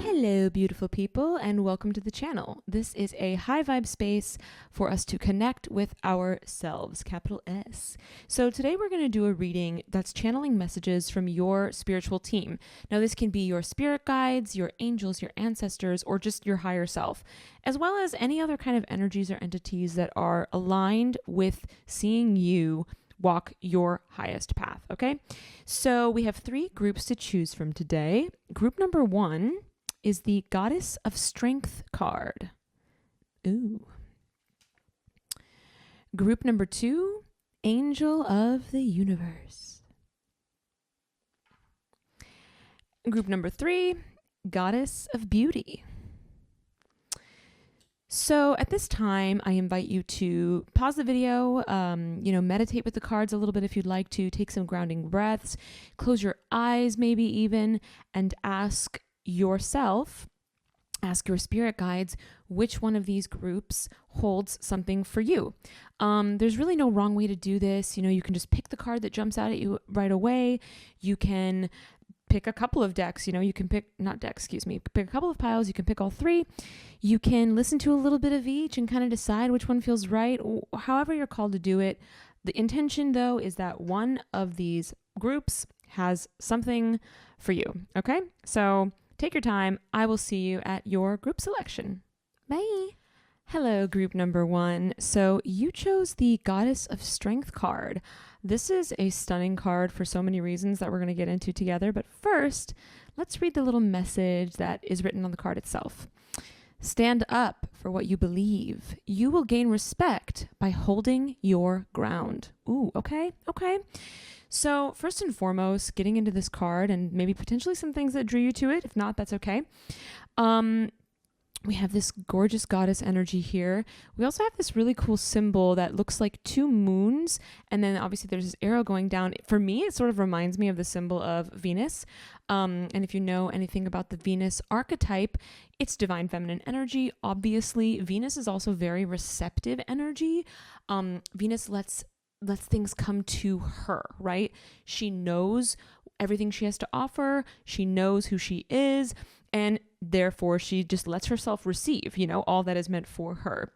Hello, beautiful people, and welcome to the channel. This is a high vibe space for us to connect with ourselves, capital S. So today we're going to do a reading that's channeling messages from your spiritual team. Now, this can be your spirit guides, your angels, your ancestors, or just your higher self, as well as any other kind of energies or entities that are aligned with seeing you walk your highest path, okay? So we have 3 groups to choose from today. Group number 1 is the Goddess of Strength card. Ooh. Group number 2, Angel of the Universe. Group number 3, Goddess of Beauty. So at this time, I invite you to pause the video, meditate with the cards a little bit if you'd like to, take some grounding breaths, close your eyes maybe even, and ask yourself, ask your spirit guides, which one of these groups holds something for you. There's really no wrong way to do this. You can just pick the card that jumps out at you right away. You can pick a couple of decks, you can pick, not decks, pick a couple of piles, you can pick all 3. You can listen to a little bit of each and kind of decide which one feels right, however you're called to do it. The intention, though, is that one of these groups has something for you, okay? So take your time. I will see you at your group selection. Bye. Hello, group number 1. So you chose the Goddess of Strength card. This is a stunning card for so many reasons that we're going to get into together. But first, let's read the little message that is written on the card itself. Stand up for what you believe. You will gain respect by holding your ground. Ooh, okay. So first and foremost, getting into this card and maybe potentially some things that drew you to it. If not, that's okay. We have this gorgeous goddess energy here. We also have this really cool symbol that looks like 2 moons. And then obviously there's this arrow going down. For me, it sort of reminds me of the symbol of Venus. And if you know anything about the Venus archetype, it's divine feminine energy. Obviously, Venus is also very receptive energy. Venus lets things come to her, right? She knows everything she has to offer. She knows who she is. And therefore, she just lets herself receive, all that is meant for her.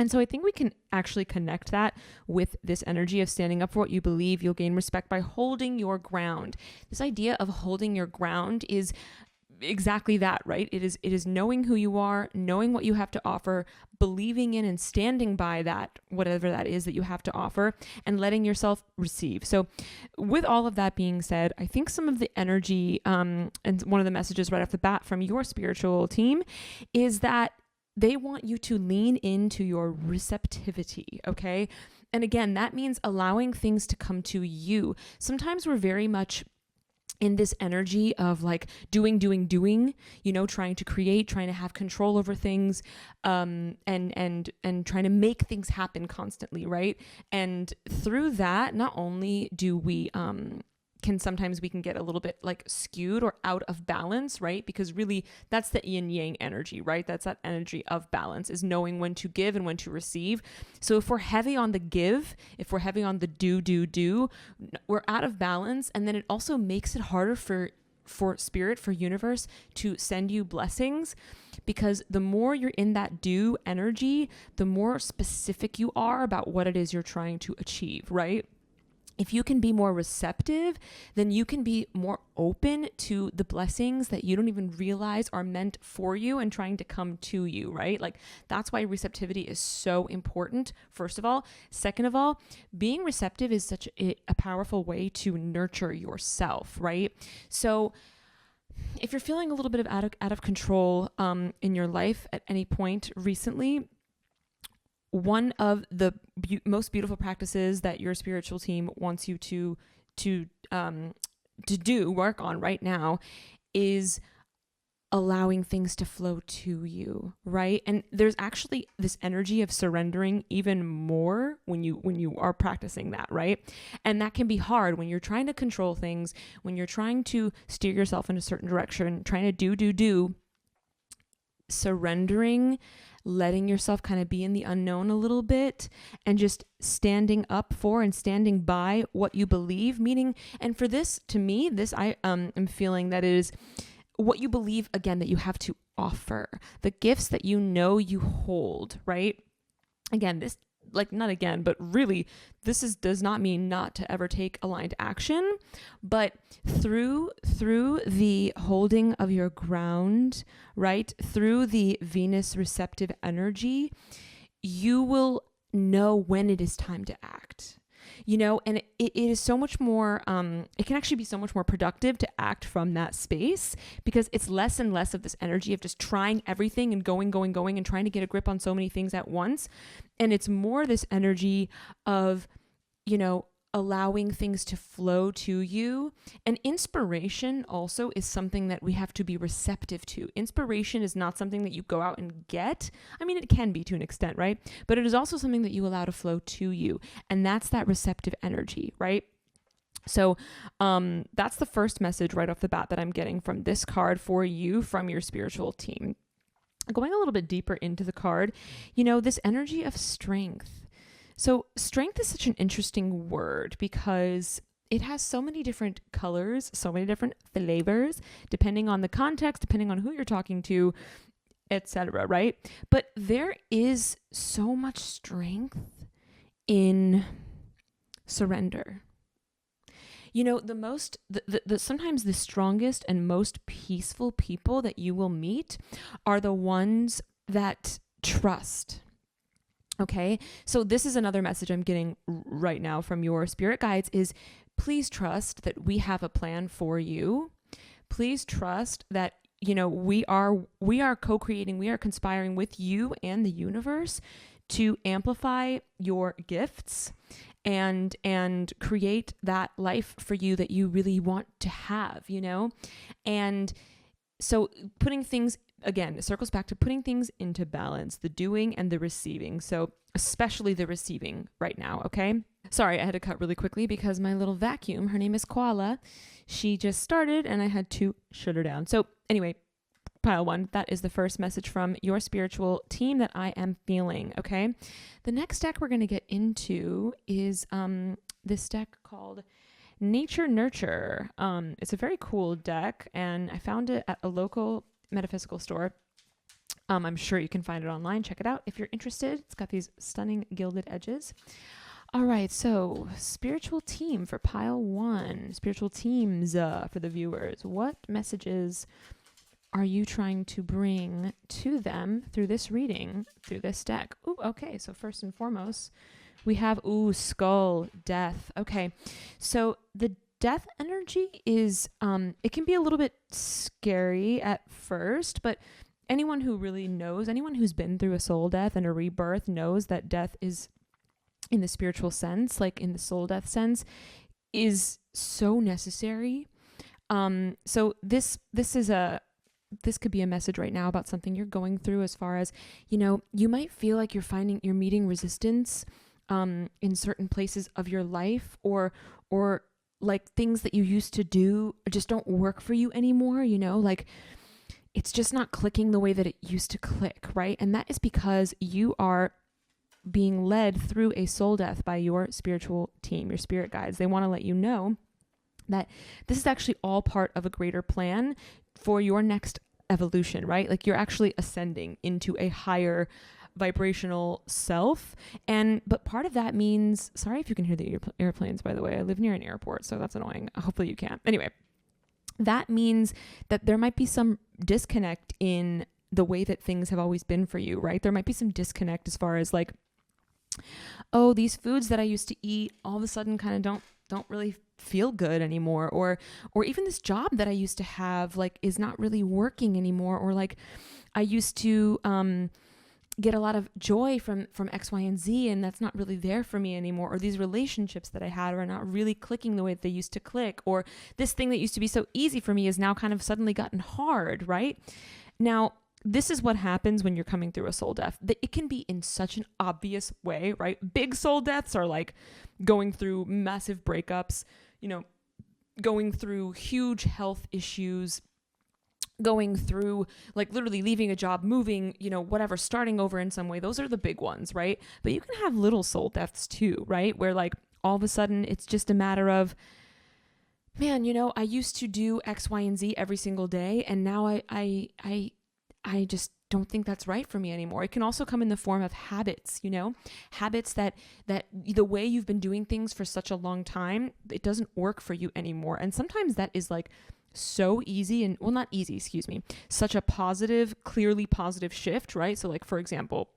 And so I think we can actually connect that with this energy of standing up for what you believe. You'll gain respect by holding your ground. This idea of holding your ground is exactly that, right? It is knowing who you are, knowing what you have to offer, believing in and standing by that, whatever that is that you have to offer, and letting yourself receive. So with all of that being said, I think some of the energy and one of the messages right off the bat from your spiritual team is that they want you to lean into your receptivity, okay? And again, that means allowing things to come to you. Sometimes we're very much in this energy of like doing, trying to create, trying to have control over things, and trying to make things happen constantly, right? And through that, not only do we we can get a little bit like skewed or out of balance, right? Because really that's the yin yang energy, right? That's that energy of balance, is knowing when to give and when to receive. So if we're heavy on the give, if we're heavy on the do, we're out of balance. And then it also makes it harder for spirit, for universe to send you blessings, because the more you're in that do energy, the more specific you are about what it is you're trying to achieve, right? If you can be more receptive, then you can be more open to the blessings that you don't even realize are meant for you and trying to come to you, right? Like that's why receptivity is so important, first of all. Second of all, being receptive is such a powerful way to nurture yourself, right? So if you're feeling a little bit of out of control in your life at any point recently, one of the most beautiful practices that your spiritual team wants you to work on right now is allowing things to flow to you, right? And there's actually this energy of surrendering even more when you are practicing that, right? And that can be hard when you're trying to control things, when you're trying to steer yourself in a certain direction, trying to do. Surrendering, letting yourself kind of be in the unknown a little bit and just standing up for and standing by what you believe. Meaning, and for this, to me, this I am feeling that it is what you believe, again, that you have to offer, the gifts that you know you hold, right? Again, this, like, not again, but really, does not mean not to ever take aligned action, but through the holding of your ground, right? Through the Venus receptive energy, you will know when it is time to act. And it is so much more, it can actually be so much more productive to act from that space, because it's less and less of this energy of just trying everything and going and trying to get a grip on so many things at once. And it's more this energy of, allowing things to flow to you. And inspiration also is something that we have to be receptive to. Inspiration is not something that you go out and get. I mean, it can be to an extent, right? But it is also something that you allow to flow to you. And that's that receptive energy, right? So that's the first message right off the bat that I'm getting from this card for you from your spiritual team. Going a little bit deeper into the card, this energy of strength. So strength is such an interesting word because it has so many different colors, so many different flavors, depending on the context, depending on who you're talking to, etc., right? But there is so much strength in surrender. Sometimes the strongest and most peaceful people that you will meet are the ones that trust. Okay, so this is another message I'm getting right now from your spirit guides is please trust that we have a plan for you. Please trust that, we are co-creating, we are conspiring with you and the universe to amplify your gifts and create that life for you that you really want to have, And so putting things, again, it circles back to putting things into balance, the doing and the receiving. So especially the receiving right now, okay? Sorry, I had to cut really quickly because my little vacuum, her name is Koala, she just started and I had to shut her down. So anyway, pile one, that is the first message from your spiritual team that I am feeling, okay? The next deck we're going to get into is this deck called Nature Nurture. It's a very cool deck and I found it at a local metaphysical store. I'm sure you can find it online. Check it out if you're interested. It's got these stunning gilded edges. All right, so spiritual team for pile one, spiritual teams for the viewers. What messages are you trying to bring to them through this reading, through this deck? Ooh, okay, so first and foremost, we have, skull, death. Okay, so the death energy is, it can be a little bit scary at first, but anyone who really knows, anyone who's been through a soul death and a rebirth knows that death is, in the spiritual sense, like in the soul death sense, is so necessary. So this could be a message right now about something you're going through as far as, you might feel like you're meeting resistance in certain places of your life, or like things that you used to do just don't work for you anymore, like it's just not clicking the way that it used to click, right? And that is because you are being led through a soul death by your spiritual team, your spirit guides. They want to let you know that this is actually all part of a greater plan for your next evolution, right? Like you're actually ascending into a higher vibrational self. But part of that means, sorry if you can hear the airplanes, by the way, I live near an airport, so that's annoying. Hopefully you can't. Anyway, that means that there might be some disconnect in the way that things have always been for you, right? There might be some disconnect as far as like, oh, these foods that I used to eat all of a sudden kind of don't really feel good anymore, or even this job that I used to have like is not really working anymore, or like I used to get a lot of joy from X, Y, and Z, and that's not really there for me anymore, or these relationships that I had are not really clicking the way that they used to click, or this thing that used to be so easy for me is now kind of suddenly gotten hard, right? Now, this is what happens when you're coming through a soul death. It can be in such an obvious way, right? Big soul deaths are like going through massive breakups, going through huge health issues, going through, like literally leaving a job, moving, whatever, starting over in some way. Those are the big ones, right? But you can have little soul deaths too, right? Where like all of a sudden it's just a matter of, man, I used to do X, Y, and Z every single day, and now I just don't think that's right for me anymore. It can also come in the form of habits, habits that the way you've been doing things for such a long time, it doesn't work for you anymore. And sometimes that is like so easy and, well, not easy, excuse me, such a positive, clearly positive shift, right? So like, for example,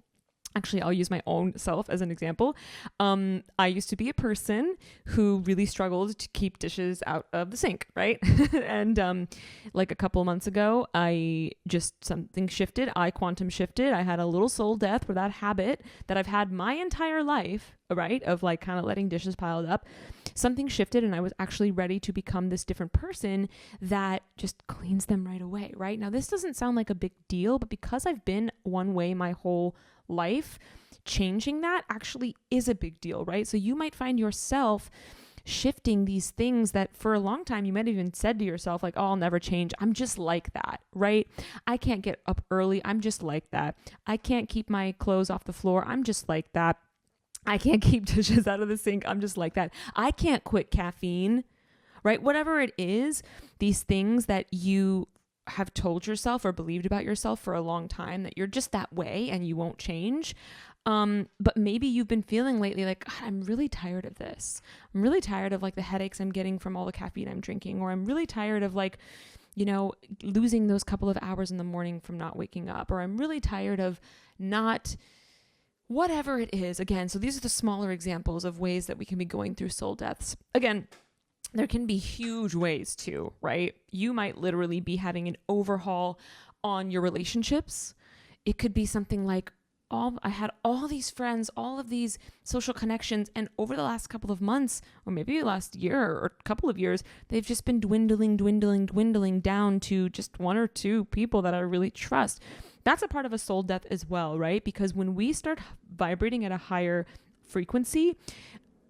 actually, I'll use my own self as an example. I used to be a person who really struggled to keep dishes out of the sink, right? And like a couple of months ago, something shifted. I quantum shifted. I had a little soul death for that habit that I've had my entire life, right? Of like kind of letting dishes pile up. Something shifted and I was actually ready to become this different person that just cleans them right away, right? Now, this doesn't sound like a big deal, but because I've been one way my whole life, changing that actually is a big deal, right? So you might find yourself shifting these things that for a long time you might have even said to yourself like, oh, I'll never change. I'm just like that, right? I can't get up early. I'm just like that. I can't keep my clothes off the floor. I'm just like that. I can't keep dishes out of the sink. I'm just like that. I can't quit caffeine, right? Whatever it is, these things that you have told yourself or believed about yourself for a long time that you're just that way and you won't change. But maybe you've been feeling lately like, God, I'm really tired of this. I'm really tired of like the headaches I'm getting from all the caffeine I'm drinking, or I'm really tired of like, losing those couple of hours in the morning from not waking up, or I'm really tired of not, whatever it is. Again, so these are the smaller examples of ways that we can be going through soul deaths. Again, there can be huge ways too, right? You might literally be having an overhaul on your relationships. It could be something like, I had all these friends, all of these social connections, and over the last couple of months, or maybe last year or a couple of years, they've just been dwindling down to just one or two people that I really trust. That's a part of a soul death as well, right? Because when we start vibrating at a higher frequency,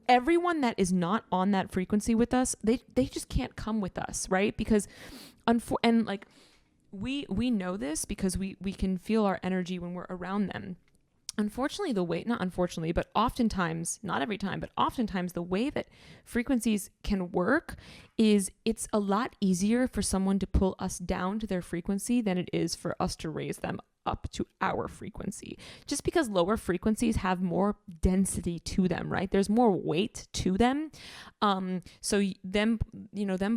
everyone that is not on that frequency with us, they just can't come with us, right? Because and like we know this because we can feel our energy when we're around them. Unfortunately, not unfortunately, but oftentimes, not every time, but oftentimes the way that frequencies can work is it's a lot easier for someone to pull us down to their frequency than it is for us to raise them up to our frequency, just because lower frequencies have more density to them, right? There's more weight to them. So them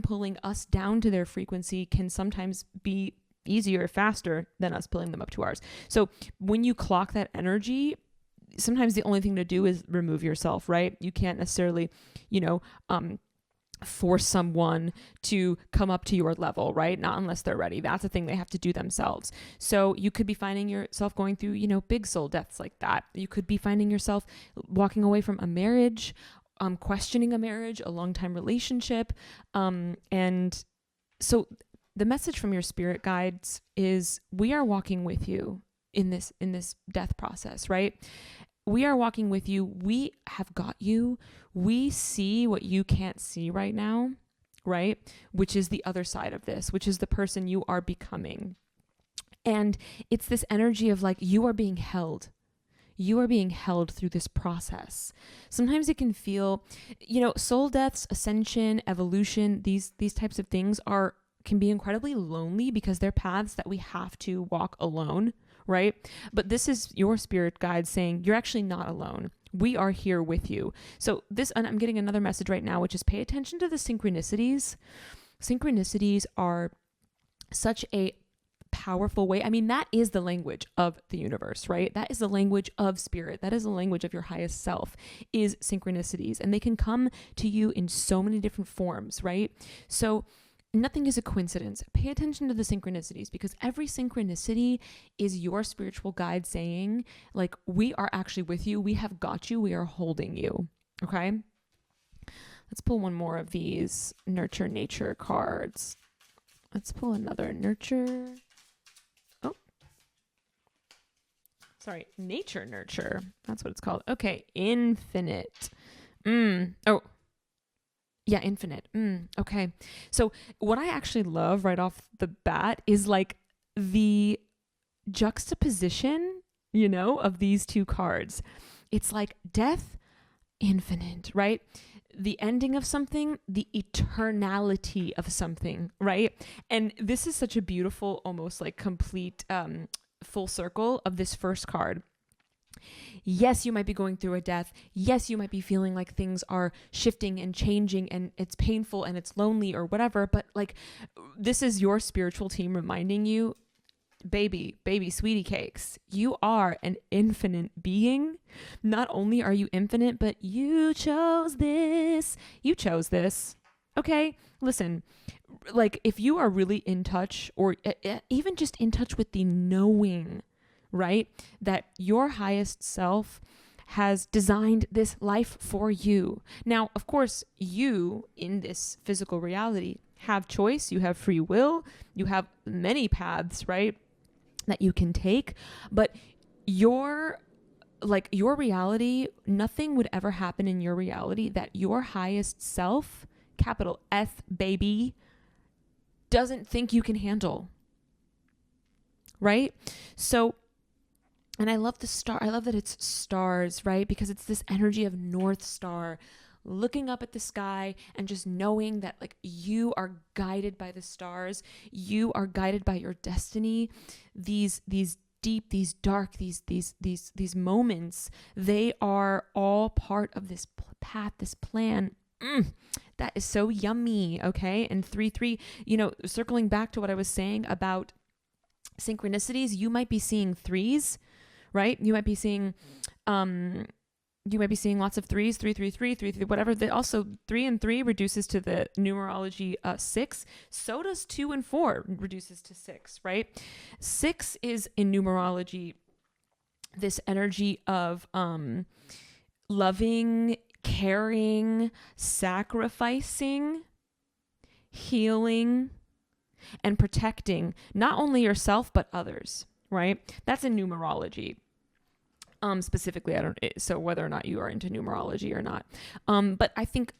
pulling us down to their frequency can sometimes be easier, faster than us pulling them up to ours. So when you clock that energy, sometimes the only thing to do is remove yourself, right? You can't necessarily, force someone to come up to your level, right? Not unless they're ready. That's a thing they have to do themselves. So you could be finding yourself going through, big soul deaths like that. You could be finding yourself walking away from a marriage, questioning a marriage, a long-time relationship. And so the message from your spirit guides is we are walking with you in this death process, right? We are walking with you. We have got you. We see what you can't see right now, right? Which is the other side of this, which is the person you are becoming. And it's this energy of like, you are being held. You are being held through this process. Sometimes it can feel, soul deaths, ascension, evolution, these types of things can be incredibly lonely because they're paths that we have to walk alone, right? But this is your spirit guide saying you're actually not alone. We are here with you. So and I'm getting another message right now, which is pay attention to the synchronicities. Synchronicities are such a powerful way. I mean, that is the language of the universe, right? That is the language of spirit. That is the language of your highest self, is synchronicities. And they can come to you in so many different forms, right? So nothing is a coincidence. Pay attention to the synchronicities because every synchronicity is your spiritual guide saying, like, we are actually with you. We have got you. We are holding you. Okay. Let's pull one more of these nurture nature cards. Let's pull another nurture. Oh, sorry. Nature nurture. That's what it's called. Okay. Infinite. Oh, Yeah, infinite. Okay. So what I actually love right off the bat is like the juxtaposition, of these two cards. It's like death, infinite, right? The ending of something, the eternality of something, right? And this is such a beautiful, almost like complete full circle of this first card. Yes, you might be going through a death. Yes, you might be feeling like things are shifting and changing and it's painful and it's lonely or whatever. But like, this is your spiritual team reminding you, baby, sweetie cakes, you are an infinite being. Not only are you infinite, but you chose this. You chose this. Okay, listen, like if you are really in touch or even just in touch with the knowing, right, that your highest self has designed this life for you. Now, of course, you in this physical reality have choice, you have free will, you have many paths, right, that you can take, but your reality, nothing would ever happen in your reality that your highest self, capital S baby, doesn't think you can handle. Right? So, and I love I love that it's stars, right? Because it's this energy of North Star, looking up at the sky and just knowing that like you are guided by the stars, you are guided by your destiny. These deep, these dark, these moments, they are all part of this path, this plan. That is so yummy. Okay. And 3-3, circling back to what I was saying about synchronicities, you might be seeing threes, right? You might be seeing lots of threes, 3-3-3, whatever. Also, 3 and 3 reduces to the numerology 6. So does 2 and 4 reduces to 6, right? 6 is in numerology this energy of loving, caring, sacrificing, healing, and protecting not only yourself but others, right? That's in numerology. Specifically, so whether or not you are into numerology or not. But I think,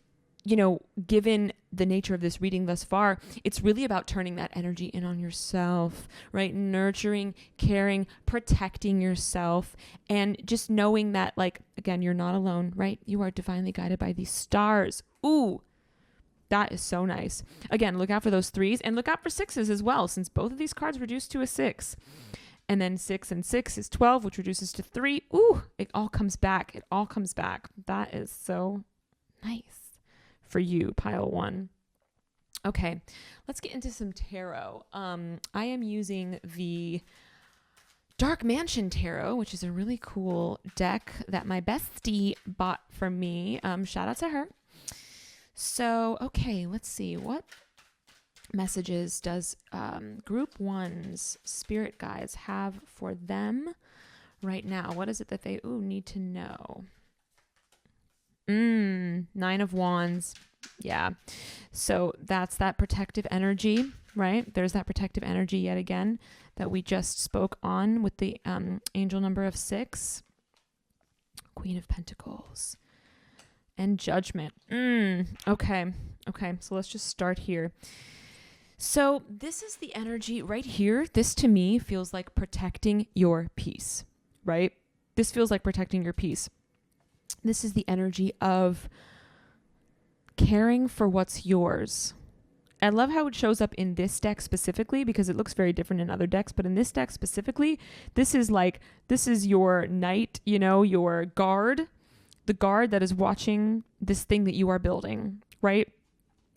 given the nature of this reading thus far, it's really about turning that energy in on yourself, right? Nurturing, caring, protecting yourself, and just knowing that, like, again, you're not alone, right? You are divinely guided by these stars. Ooh, that is so nice. Again, look out for those 3s and look out for 6s as well, since both of these cards reduce to a 6. And then 6 and 6 is 12, which reduces to 3. Ooh, it all comes back. It all comes back. That is so nice for you, pile 1. Okay, let's get into some tarot. I am using the Dark Mansion Tarot, which is a really cool deck that my bestie bought for me. Shout out to her. So, okay, let's see. What messages does group 1's spirit guides have for them right now? What is it that they need to know? 9 of Wands. Yeah. So that's that protective energy, right? There's that protective energy yet again that we just spoke on with the angel number of 6. Queen of Pentacles. And Judgment. Okay. So let's just start here. So this is the energy right here. This to me feels like protecting your peace, right? This feels like protecting your peace. This is the energy of caring for what's yours. I love how it shows up in this deck specifically because it looks very different in other decks, but in this deck specifically, this is your knight, your guard, the guard that is watching this thing that you are building, right?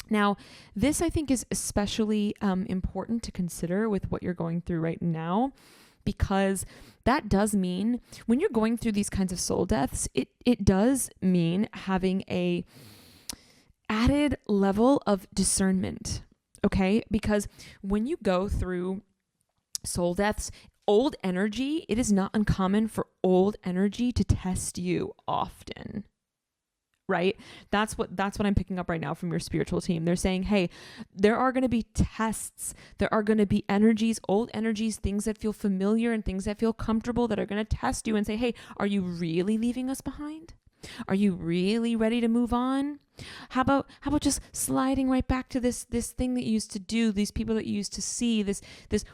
Now, this I think is especially important to consider with what you're going through right now, because that does mean when you're going through these kinds of soul deaths, it does mean having a added level of discernment, okay? Because when you go through soul deaths, old energy, it is not uncommon for old energy to test you often. Right? That's what I'm picking up right now from your spiritual team. They're saying, hey, there are going to be tests. There are going to be energies, old energies, things that feel familiar and things that feel comfortable that are going to test you and say, hey, are you really leaving us behind? Are you really ready to move on? How about just sliding right back to this thing that you used to do, these people that you used to see, this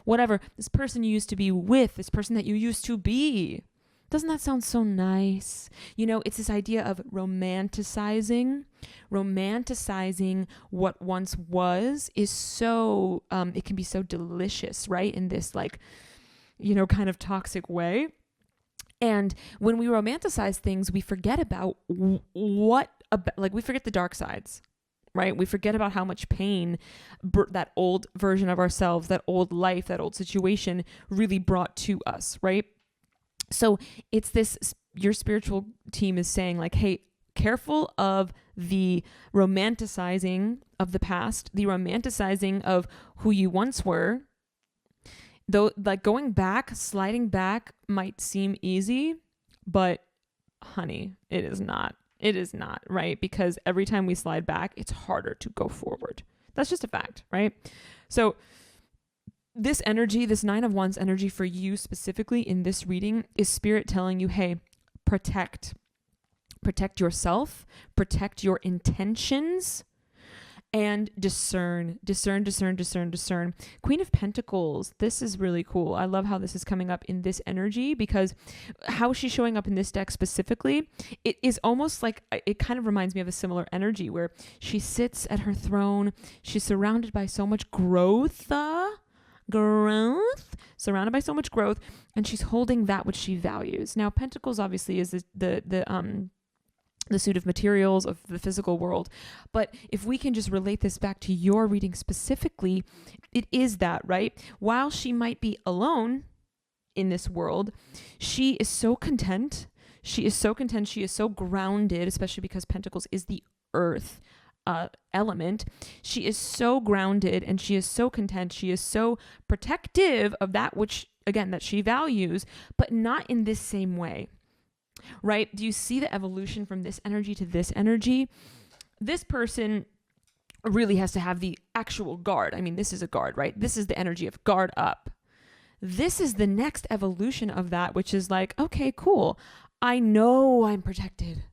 whatever, this person you used to be with, this person that you used to be. Doesn't that sound so nice? It's this idea of romanticizing what once was is so, it can be so delicious, right? In this kind of toxic way. And when we romanticize things, we forget about we forget the dark sides, right? We forget about how much pain that old version of ourselves, that old life, that old situation really brought to us, right? So it's this, your spiritual team is saying hey, careful of the romanticizing of the past, the romanticizing of who you once were. Though, going back, sliding back might seem easy, but honey, it is not. It is not, right? Because every time we slide back, it's harder to go forward. That's just a fact, right? So this energy, this 9 of Wands energy for you specifically in this reading is Spirit telling you, hey, protect yourself, protect your intentions, and discern. Queen of Pentacles, this is really cool. I love how this is coming up in this energy, because how she's showing up in this deck specifically, it is almost it kind of reminds me of a similar energy where she sits at her throne. She's surrounded by so much growth, surrounded by so much growth, and she's holding that which she values. Now, Pentacles obviously is the suit of materials of the physical world. But if we can just relate this back to your reading specifically, it is that, right? While she might be alone in this world, she is so content. She is so grounded, especially because Pentacles is the earth element. She is so grounded and she is so content. She is so protective of that which, again, that she values, but not in this same way. Right? Do you see the evolution from this energy to this energy? This person really has to have the actual guard. I mean, this is a guard, right? This is the energy of guard up. This is the next evolution of that, which is okay, cool. I know I'm protected.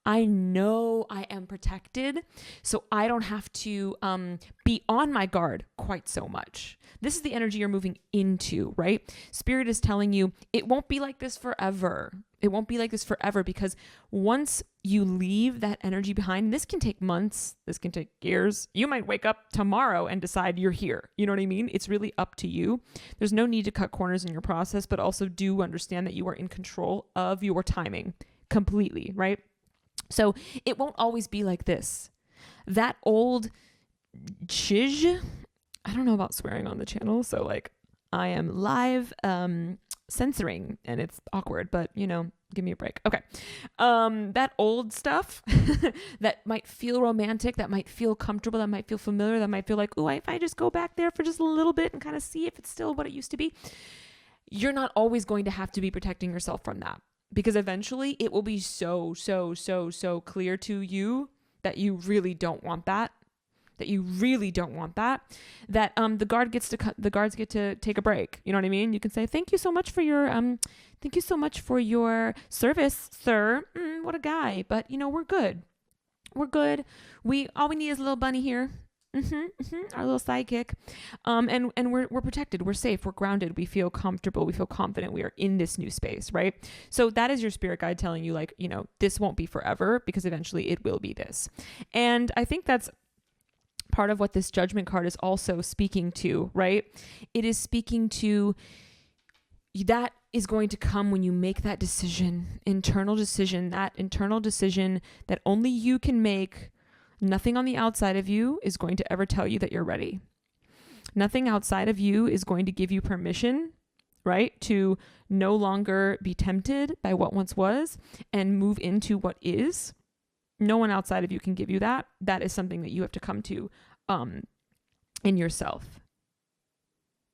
I know I am protected, so I don't have to be on my guard quite so much. This is the energy you're moving into, right? Spirit is telling you it won't be like this forever. It won't be like this forever, because once you leave that energy behind, this can take months, this can take years. You might wake up tomorrow and decide you're here. You know what I mean? It's really up to you. There's no need to cut corners in your process, but also do understand that you are in control of your timing completely, right? So it won't always be like this. That old chiz, I don't know about swearing on the channel, so I am live censoring and it's awkward, but give me a break. Okay. That old stuff that might feel romantic, that might feel comfortable, that might feel familiar, that might feel if I just go back there for just a little bit and kind of see if it's still what it used to be, you're not always going to have to be protecting yourself from that. Because eventually it will be so clear to you that you really don't want that. That the guards get to take a break. You know what I mean? You can say, thank you so much for your service, sir. What a guy. But we're good. All we need is a little bunny here. Our little sidekick. And we're protected. We're safe. We're grounded. We feel comfortable. We feel confident. We are in this new space, right? So that is your spirit guide telling you this won't be forever, because eventually it will be this. And I think that's part of what this Judgment card is also speaking to, right? It is speaking to that is going to come when you make that internal decision that only you can make. Nothing on the outside of you is going to ever tell you that you're ready. Nothing outside of you is going to give you permission, right, to no longer be tempted by what once was and move into what is. No one outside of you can give you that. That is something that you have to come to in yourself.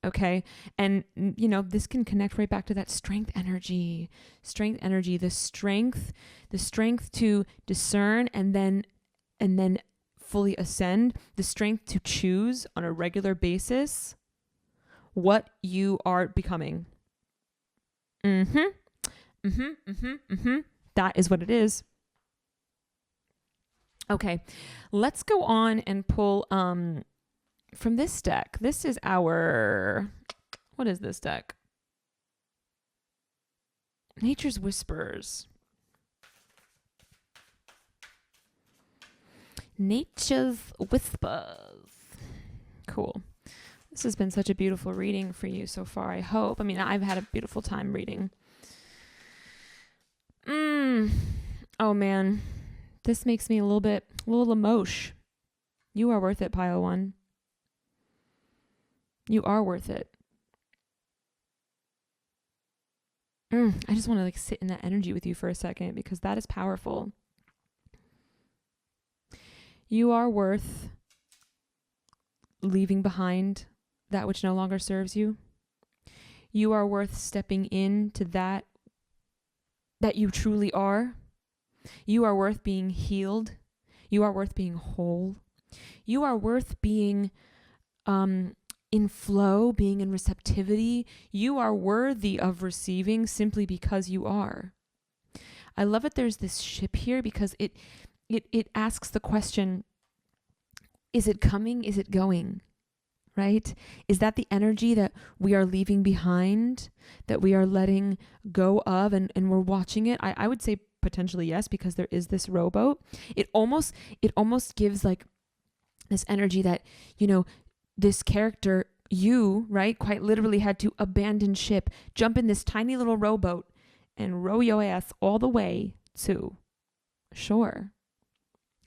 Okay. And, this can connect right back to that strength energy, the strength to discern and then fully ascend, the strength to choose on a regular basis what you are becoming. That is what it is. Okay, let's go on and pull from this deck. This is our, what is this deck? Nature's Whispers. Nature's Whispers. Cool. This has been such a beautiful reading for you so far, I hope. I mean, I've had a beautiful time reading. Oh man. This makes me a little emotion. You are worth it, pile one. You are worth it. I just want to like sit in that energy with you for a second because that is powerful. You are worth leaving behind that which no longer serves you. You are worth stepping into that you truly are. You are worth being healed. You are worth being whole. You are worth being in flow, being in receptivity. You are worthy of receiving simply because you are. I love that there's this ship here because it asks the question, is it coming? Is it going? Right? Is that the energy that we are leaving behind, that we are letting go of, and we're watching it? I would say potentially yes, because there is this rowboat. It almost gives like this energy that, you know, this character, you, right, quite literally had to abandon ship, jump in this tiny little rowboat and row your ass all the way to shore.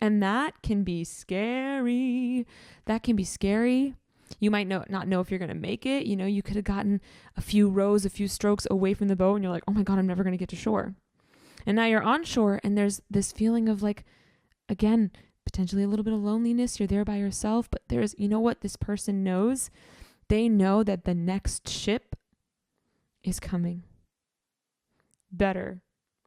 And that can be scary. That can be scary. You might not know if you're going to make it. You know, you could have gotten a few rows, a few strokes away from the boat and you're like, oh my God, I'm never going to get to shore. And now you're on shore and there's this feeling of like, again, potentially a little bit of loneliness. You're there by yourself, but there's, you know what this person knows? They know that the next ship is coming. Better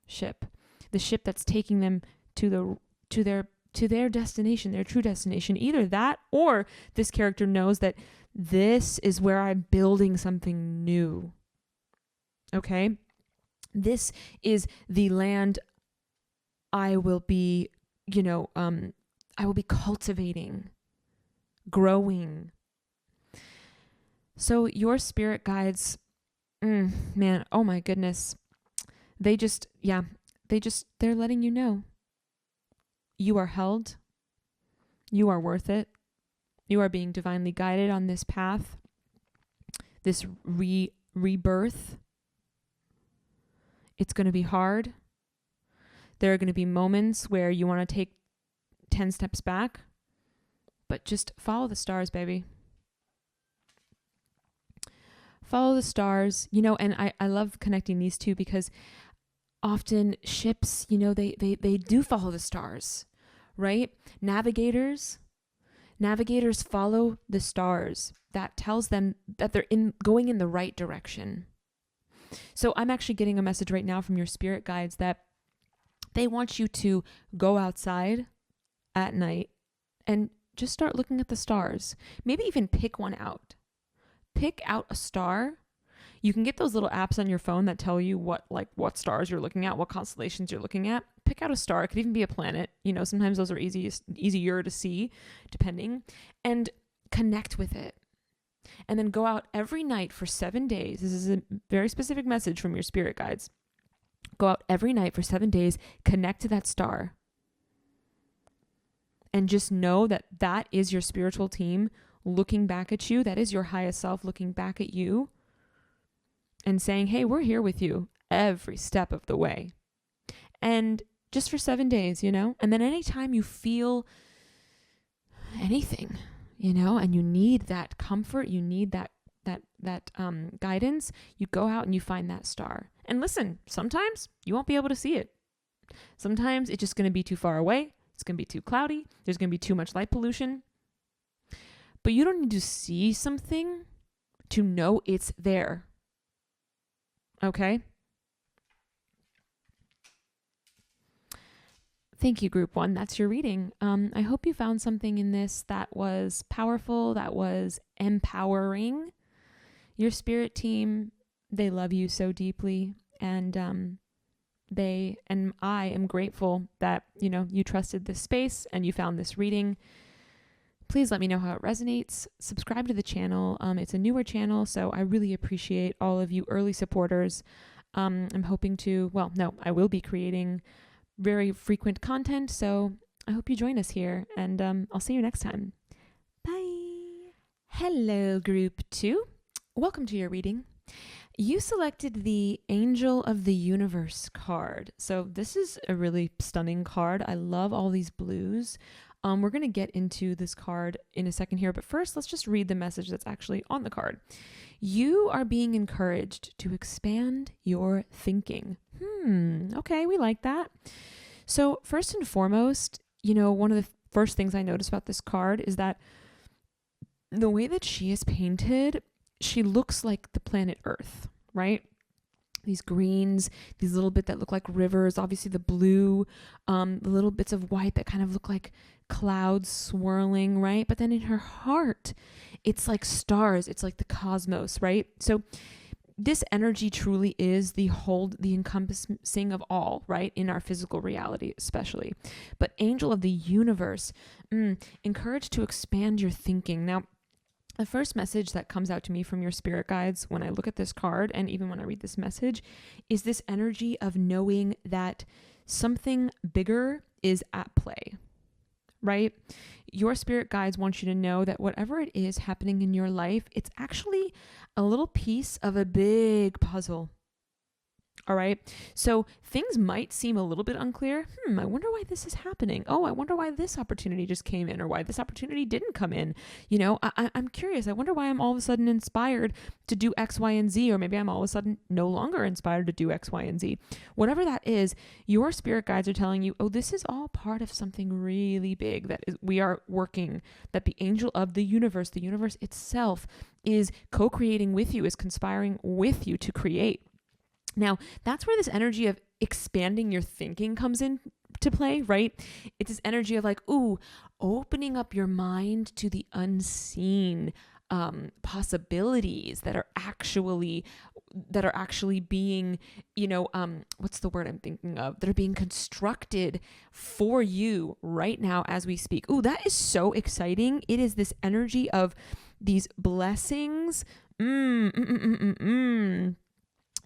ship. The ship that's taking them to their destination, their true destination. Either that or this character knows that this is where I'm building something new. Okay? This is the land I will be, I will be cultivating, growing. So your spirit guides, man, oh my goodness. They're letting you know. You are held. You are worth it. You are being divinely guided on this path, this rebirth. It's going to be hard. There are going to be moments where you want to take 10 steps back, but just follow the stars, baby. Follow the stars, and I love connecting these two because often ships, they do follow the stars, right? Navigators follow the stars. That tells them that they're going in the right direction. So I'm actually getting a message right now from your spirit guides that they want you to go outside at night and just start looking at the stars. Maybe even pick one out. Pick out a star. You can get those little apps on your phone that tell you what stars you're looking at, what constellations you're looking at. Pick out a star. It could even be a planet. Sometimes those are easier to see, depending. And connect with it. And then go out every night for 7 days. This is a very specific message from your spirit guides. Go out every night for 7 days. Connect to that star. And just know that that is your spiritual team looking back at you. That is your highest self looking back at you and saying, hey, we're here with you every step of the way. And just for 7 days, and then anytime you feel anything, and you need that comfort, you need that guidance, you go out and you find that star. And listen, sometimes you won't be able to see it. Sometimes it's just going to be too far away. It's going to be too cloudy. There's going to be too much light pollution. But you don't need to see something to know it's there. Okay? Thank you, Group 1. That's your reading. I hope you found something in this that was powerful, that was empowering. Your spirit team, they love you so deeply. And they and I am grateful that, you trusted this space and you found this reading. Please let me know how it resonates. Subscribe to the channel. It's a newer channel, so I really appreciate all of you early supporters. I'm hoping to, I will be creating very frequent content, so I hope you join us here, and I'll see you next time. Bye. Hello, group 2. Welcome to your reading. You selected the Angel of the Universe card. So this is a really stunning card. I love all these blues. We're going to get into this card in a second here, but first let's just read the message that's actually on the card. You are being encouraged to expand your thinking. Okay, we like that. So first and foremost, one of the first things I noticed about this card is that the way that she is painted, she looks like the planet Earth, right? These greens, these little bit that look like rivers, obviously the blue, the little bits of white that kind of look like clouds swirling, right? But then in her heart, it's like stars. It's like the cosmos, right? So this energy truly is the encompassing of all, right? In our physical reality, especially. But Angel of the Universe, encouraged to expand your thinking. Now, the first message that comes out to me from your spirit guides when I look at this card, and even when I read this message, is this energy of knowing that something bigger is at play, right? Your spirit guides want you to know that whatever it is happening in your life, it's actually a little piece of a big puzzle. All right. So things might seem a little bit unclear. I wonder why this is happening. Oh, I wonder why this opportunity just came in, or why this opportunity didn't come in. I'm curious. I wonder why I'm all of a sudden inspired to do X, Y, and Z, or maybe I'm all of a sudden no longer inspired to do X, Y, and Z. Whatever that is, your spirit guides are telling you, oh, this is all part of something really big we are working, that the angel of the universe itself is co-creating with you, is conspiring with you to create. Now, that's where this energy of expanding your thinking comes in to play, right? It's this energy of like, opening up your mind to the unseen possibilities that are actually being, what's the word I'm thinking of? That are being constructed for you right now as we speak. That is so exciting. It is this energy of these blessings.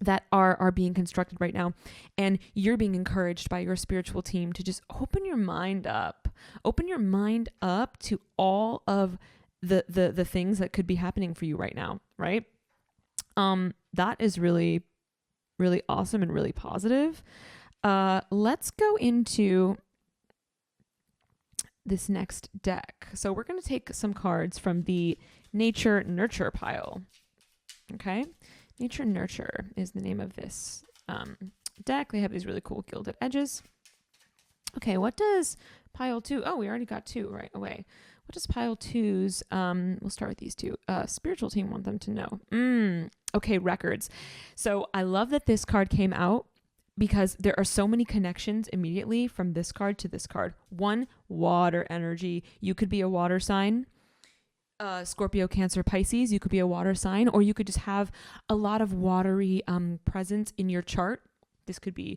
That are being constructed right now, and you're being encouraged by your spiritual team to just open your mind up to all of the things that could be happening for you right now, right? That is really, really awesome and really positive. Let's go into this next deck. So we're going to take some cards from the Nature Nurture pile. Okay. Nature Nurture is the name of this deck. They have these really cool gilded edges. Okay, what does pile 2? Oh, we already got 2 right away. What does pile 2's, we'll start with these 2, spiritual team want them to know? Okay, records. So I love that this card came out because there are so many connections immediately from this card to this card. 1, water energy. You could be a water sign. Scorpio, Cancer, Pisces, you could be a water sign, or you could just have a lot of watery presence in your chart. This could be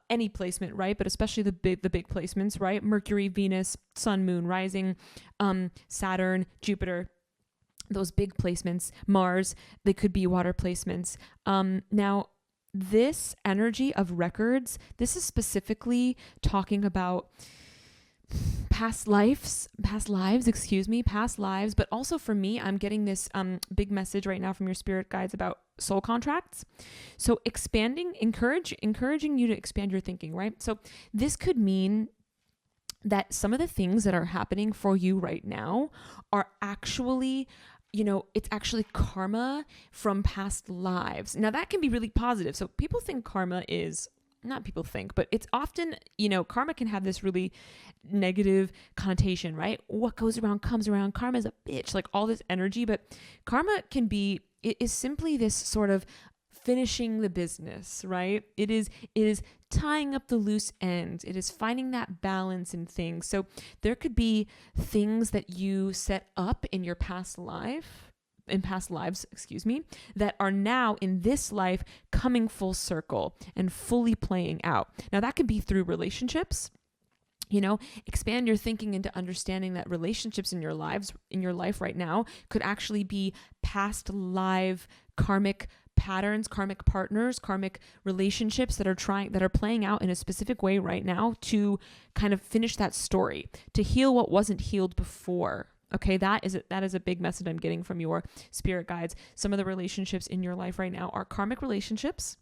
any placement, right? But especially the big placements, right? Mercury, Venus, Sun, Moon, Rising, Saturn, Jupiter, those big placements, Mars, they could be water placements. Now, this energy of records, this is specifically talking about past lives, but also for me, I'm getting this big message right now from your spirit guides about soul contracts. So encouraging you to expand your thinking, right? So this could mean that some of the things that are happening for you right now are actually, it's actually karma from past lives. Now that can be really positive. So people think karma is, not people think, but it's often, karma can have this really negative connotation, right? What goes around comes around. Karma is a bitch, like all this energy, but karma it is simply this sort of finishing the business, right? It is tying up the loose ends. It is finding that balance in things. So there could be things that you set up in your past life past lives, that are now in this life coming full circle and fully playing out. Now that could be through relationships. Expand your thinking into understanding that relationships in your life right now could actually be past live karmic patterns, karmic partners, karmic relationships that are playing out in a specific way right now to kind of finish that story, to heal what wasn't healed before. Okay, that is a big message I'm getting from your spirit guides. Some of the relationships in your life right now are karmic relationships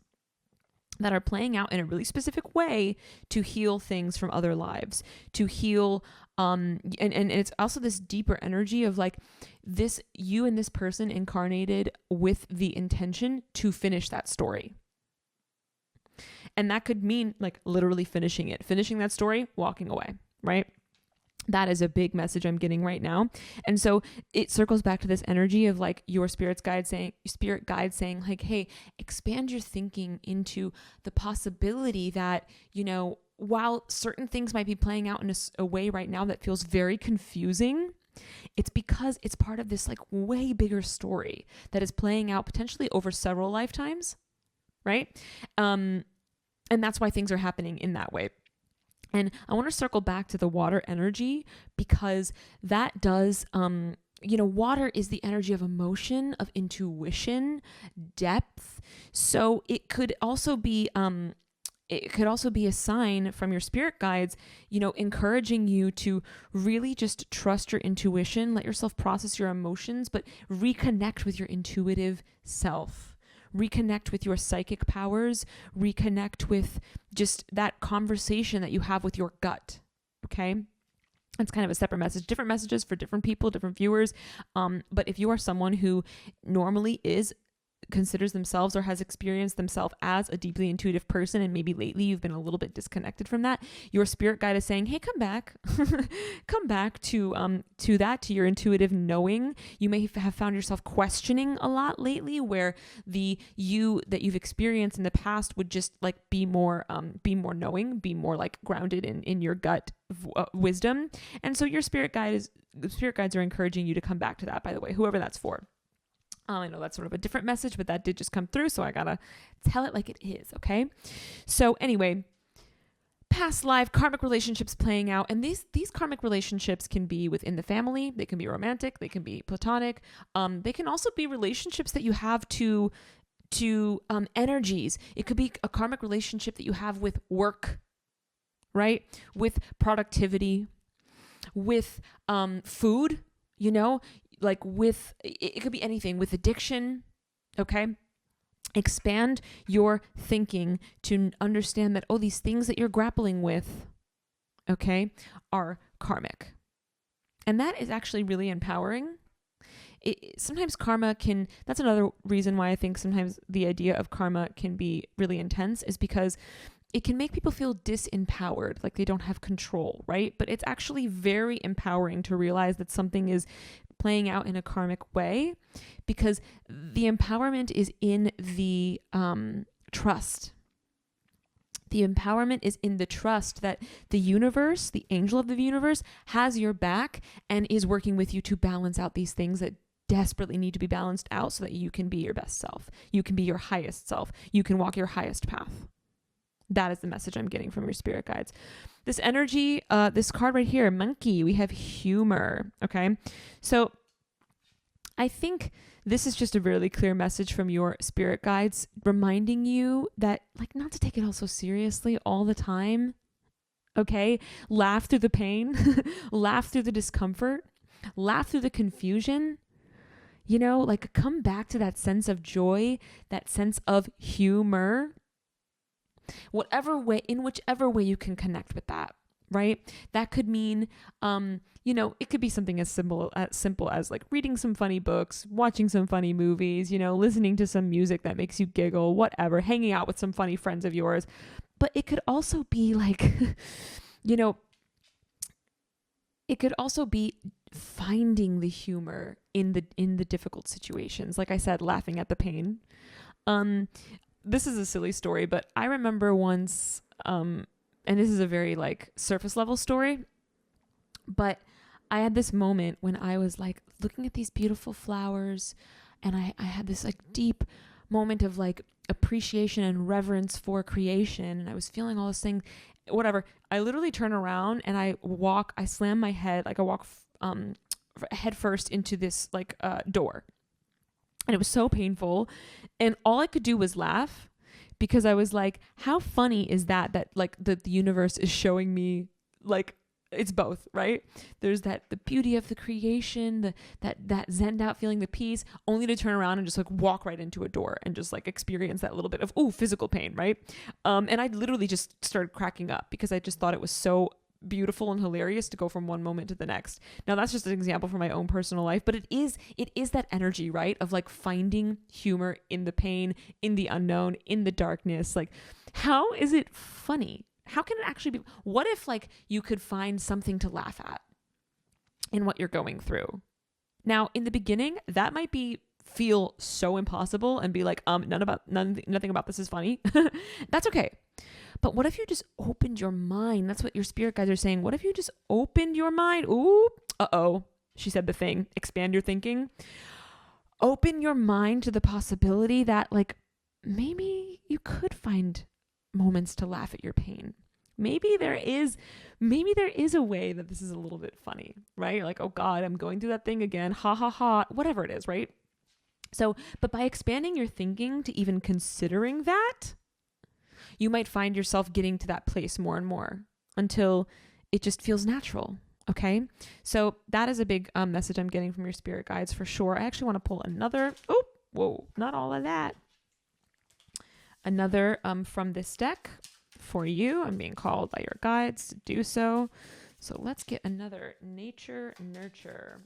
that are playing out in a really specific way to heal things from other lives, to heal, and it's also this deeper energy of like this, you and this person incarnated with the intention to finish that story. And that could mean like literally finishing that story, walking away, right? That is a big message I'm getting right now. And so it circles back to this energy of like your spirit guide saying like, hey, expand your thinking into the possibility that, while certain things might be playing out in a way right now that feels very confusing, it's because it's part of this like way bigger story that is playing out potentially over several lifetimes, right? And that's why things are happening in that way. And I want to circle back to the water energy because that does, water is the energy of emotion, of intuition, depth. So it could also be, a sign from your spirit guides, encouraging you to really just trust your intuition, let yourself process your emotions, but reconnect with your intuitive self. Reconnect with your psychic powers, reconnect with just that conversation that you have with your gut. Okay. It's kind of a separate message, different messages for different people, different viewers. But if you are someone who normally considers themselves or has experienced themselves as a deeply intuitive person, and maybe lately you've been a little bit disconnected from that, your spirit guide is saying, hey, come back to your intuitive knowing. You may have found yourself questioning a lot lately, where the you that you've experienced in the past would just like be more knowing, be more like grounded in your gut wisdom. And so your spirit guides are encouraging you to come back to that, by the way, whoever that's for. I know that's sort of a different message, but that did just come through, so I gotta tell it like it is, okay? So anyway, past life karmic relationships playing out, and these karmic relationships can be within the family, they can be romantic, they can be platonic, they can also be relationships that you have to energies. It could be a karmic relationship that you have with work, right? With productivity, with food, like with, it could be anything, with addiction, okay? Expand your thinking to understand that, these things that you're grappling with, okay, are karmic. And that is actually really empowering. Sometimes karma that's another reason why I think sometimes the idea of karma can be really intense, is because it can make people feel disempowered, like they don't have control, right? But it's actually very empowering to realize that something is playing out in a karmic way, because the empowerment is in the trust. The empowerment is in the trust that the universe, the angel of the universe, has your back and is working with you to balance out these things that desperately need to be balanced out so that you can be your best self. You can be your highest self. You can walk your highest path. That is the message I'm getting from your spirit guides. This energy, this card right here, monkey, we have humor, okay? So I think this is just a really clear message from your spirit guides, reminding you that, like, not to take it all so seriously all the time, okay? Laugh through the pain, laugh through the discomfort, laugh through the confusion, like come back to that sense of joy, that sense of humor, in whichever way you can connect with that, right? That could mean, it could be something as simple as like reading some funny books, watching some funny movies, listening to some music that makes you giggle, whatever, hanging out with some funny friends of yours. But it could also be like, it could also be finding the humor in the difficult situations. Like I said, laughing at the pain. This is a silly story, but I remember once, and this is a very like surface level story, but I had this moment when I was like looking at these beautiful flowers, and I had this like deep moment of like appreciation and reverence for creation, and I was feeling all this thing, whatever. I literally turn around and I slam my head, like I walk head first into this like door, and it was so painful, and all I could do was laugh, because I was like, how funny is that like the universe is showing me like it's both, right? There's the beauty of the creation, that zened out feeling, the peace, only to turn around and just like walk right into a door and just like experience that little bit of physical pain, right? And I literally just started cracking up because I just thought it was so beautiful and hilarious to go from one moment to the next. Now that's just an example from my own personal life, but it is that energy, right, of like finding humor in the pain, in the unknown, in the darkness. Like, how is it funny? How can it actually be? What if like you could find something to laugh at in what you're going through? Now, in the beginning, that might feel so impossible and be like, nothing about this is funny. That's okay. But what if you just opened your mind? That's what your spirit guides are saying. What if you just opened your mind? Ooh, she said the thing. Expand your thinking. Open your mind to the possibility that like maybe you could find moments to laugh at your pain. Maybe there is a way that this is a little bit funny, right? You're like, oh God, I'm going through that thing again. Ha ha ha, whatever it is, right? So, but by expanding your thinking to even considering that, you might find yourself getting to that place more and more until it just feels natural. Okay. So that is a big message I'm getting from your spirit guides for sure. I actually want to pull another, not all of that. Another from this deck for you. I'm being called by your guides to do so. So let's get another nature nurture.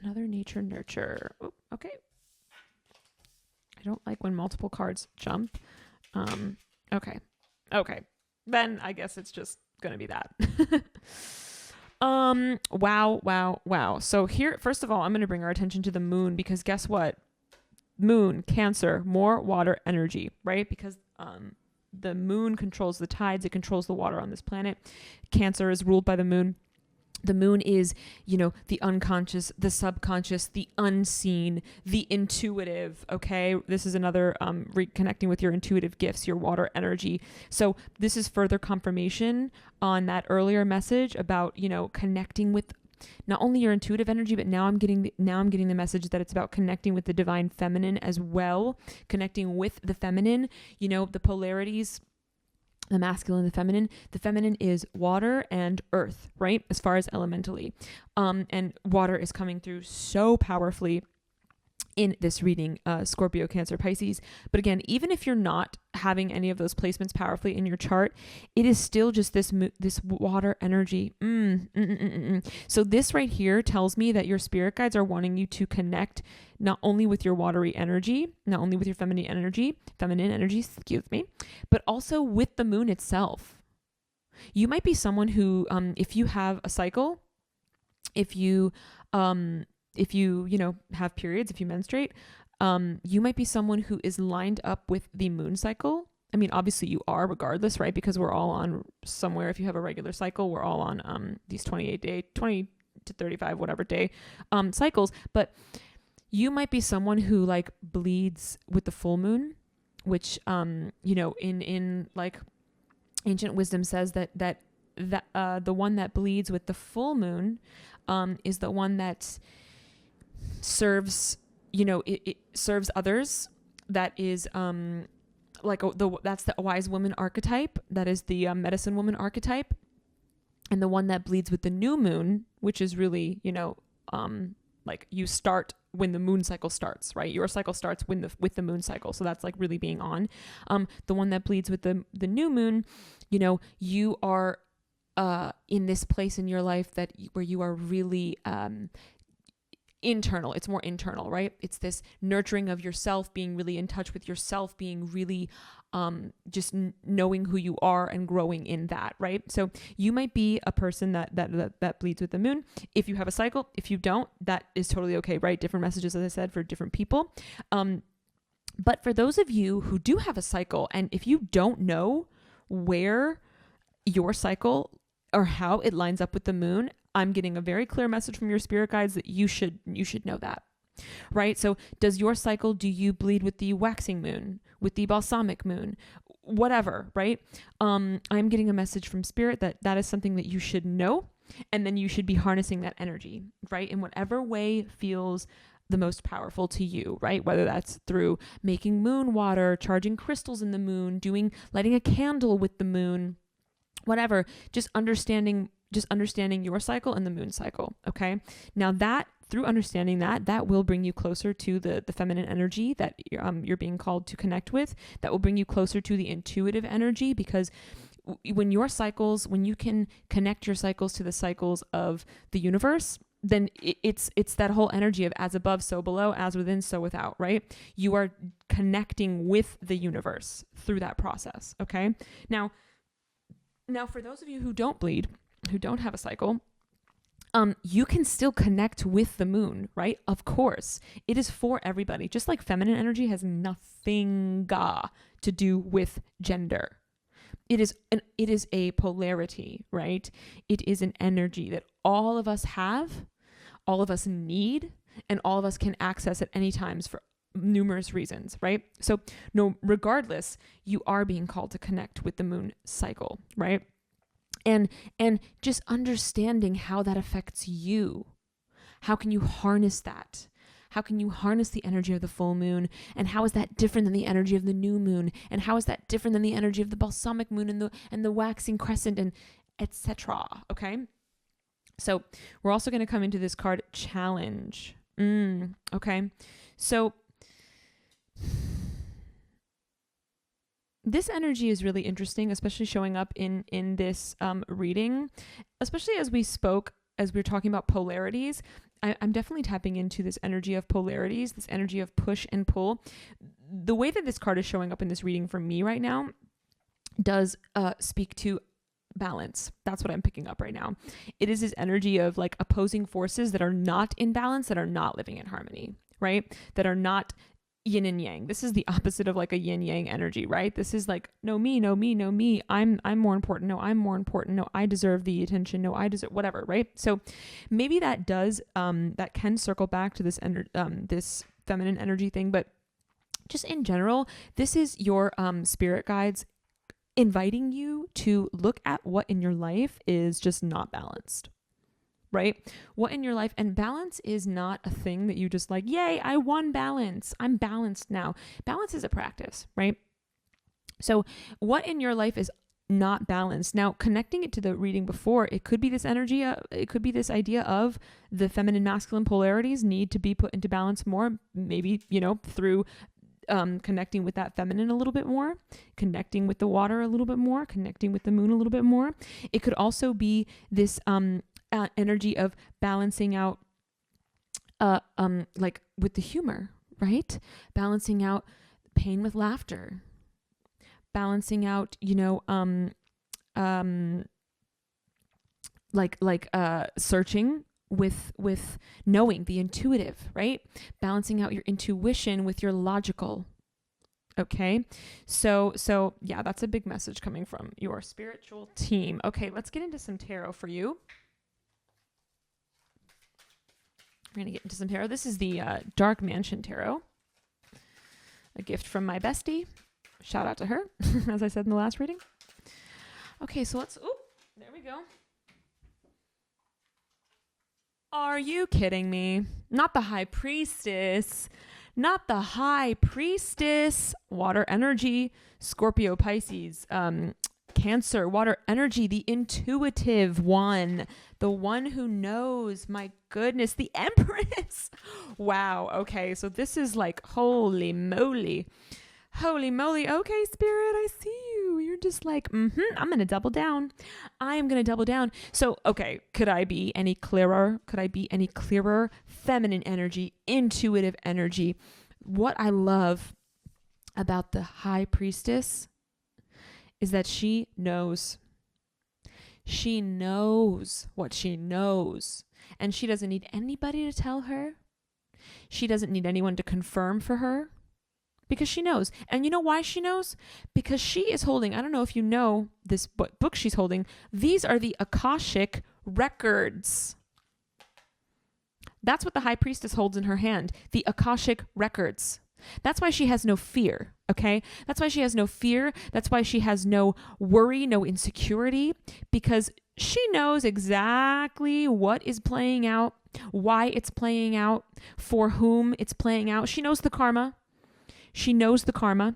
Another nature nurture. Okay. I don't like when multiple cards jump. Okay. Then I guess it's just gonna be that. Wow. So here, first of all, I'm gonna bring our attention to the moon, because guess what? Moon, Cancer, more water energy, right? Because the moon controls the tides, it controls the water on this planet. Cancer is ruled by the moon. The moon is, the unconscious, the subconscious, the unseen, the intuitive. Okay. This is another reconnecting with your intuitive gifts, your water energy. So this is further confirmation on that earlier message about, connecting with not only your intuitive energy, but now I'm getting the message that it's about connecting with the divine feminine as well, connecting with the feminine, the polarities, the masculine, the feminine. The feminine is water and earth, right? As far as elementally. And water is coming through so powerfully in this reading, Scorpio, Cancer, Pisces. But again, even if you're not having any of those placements powerfully in your chart, it is still just this water energy. So this right here tells me that your spirit guides are wanting you to connect not only with your watery energy, not only with your feminine energy, but also with the moon itself. You might be someone who, if you have a cycle, if you have periods, if you menstruate, you might be someone who is lined up with the moon cycle. I mean, obviously you are regardless, right? Because we're all on somewhere. If you have a regular cycle, we're all on these 20 to 35, whatever day cycles. But you might be someone who like bleeds with the full moon, which, in like ancient wisdom says that the one that bleeds with the full moon is the one that serves, it serves others. That is that's the wise woman archetype. That is the medicine woman archetype. And the one that bleeds with the new moon, which is really, like you start when the moon cycle starts, right? Your cycle starts with the moon cycle. So that's like really being on. The one that bleeds with the new moon, you are in this place in your life where you are really internal. It's more internal, right? It's this nurturing of yourself, being really in touch with yourself, being really just knowing who you are and growing in that, right? So you might be a person that bleeds with the moon. If you have a cycle, if you don't, that is totally okay, right? Different messages, as I said, for different people. But for those of you who do have a cycle, and if you don't know where your cycle or how it lines up with the moon, I'm getting a very clear message from your spirit guides that you should know that. Right? So does your cycle, do you bleed with the waxing moon, with the balsamic moon, whatever, right? I'm getting a message from spirit that is something that you should know, and then you should be harnessing that energy, right? In whatever way feels the most powerful to you, right? Whether that's through making moon water, charging crystals in the moon, lighting a candle with the moon, whatever, just understanding your cycle and the moon cycle. Okay. Now through understanding that will bring you closer to the feminine energy that you're being called to connect with. That will bring you closer to the intuitive energy, because when you can connect your cycles to the cycles of the universe, then it's that whole energy of as above, so below, as within, so without, right? You are connecting with the universe through that process. Okay. Now for those of you who don't bleed, who don't have a cycle, you can still connect with the moon, right? Of course, it is for everybody. Just like feminine energy has nothing to do with gender. It is a polarity, right? It is an energy that all of us have, all of us need, and all of us can access at any times for numerous reasons, right? So regardless, you are being called to connect with the moon cycle, right? And just understanding how that affects you. How can you harness that? How can you harness the energy of the full moon? And how is that different than the energy of the new moon? And how is that different than the energy of the balsamic moon and the waxing crescent, and etc. Okay? So we're also going to come into this card, challenge. Okay. So this energy is really interesting, especially showing up in this reading, especially as we're talking about polarities. I'm definitely tapping into this energy of polarities, this energy of push and pull. The way that this card is showing up in this reading for me right now does speak to balance. That's what I'm picking up right now. It is this energy of like opposing forces that are not in balance, that are not living in harmony, right? That are not yin and yang. This is the opposite of like a yin yang energy, right? This is like, no me, no me, no me. I'm more important. No, I'm more important. No, I deserve the attention. No, I deserve whatever, right? So maybe that does that can circle back to this this feminine energy thing, but just in general, this is your spirit guides inviting you to look at what in your life is just not balanced. Right? What in your life, and balance is not a thing that you just like, yay, I won balance. I'm balanced now. Balance is a practice, right? So what in your life is not balanced? Now, connecting it to the reading before, it could be this energy, it could be this idea of the feminine masculine polarities need to be put into balance more, maybe, through connecting with that feminine a little bit more, connecting with the water a little bit more, connecting with the moon a little bit more. It could also be this, energy of balancing out, like with the humor, right? Balancing out pain with laughter, balancing out, searching with knowing, the intuitive, right? Balancing out your intuition with your logical. Okay. So yeah, that's a big message coming from your spiritual team. Okay. Let's get into some tarot for you. We're going to get into some tarot. This is the Dark Mansion Tarot, a gift from my bestie. Shout out to her, as I said in the last reading. Okay, so there we go. Are you kidding me? Not the High Priestess. Not the High Priestess. Water energy, Scorpio, Pisces, Cancer, water energy, the intuitive one, the one who knows. My goodness, the Empress. Wow. Okay. So this is like, holy moly. Okay, Spirit, I see you. You're just like, I'm going to double down. I am going to double down. So, okay. Could I be any clearer? Feminine energy, intuitive energy. What I love about the High Priestess is that she knows. She knows what she knows. And she doesn't need anybody to tell her. She doesn't need anyone to confirm for her, because she knows. And you know why she knows? Because she is holding, I don't know if you know this book she's holding, these are the Akashic records. That's what the high priestess holds in her hand, the Akashic records. That's why she has no fear, okay? That's why she has no fear. That's why she has no worry, no insecurity, because she knows exactly what is playing out, why it's playing out, for whom it's playing out. She knows the karma. She knows the karma,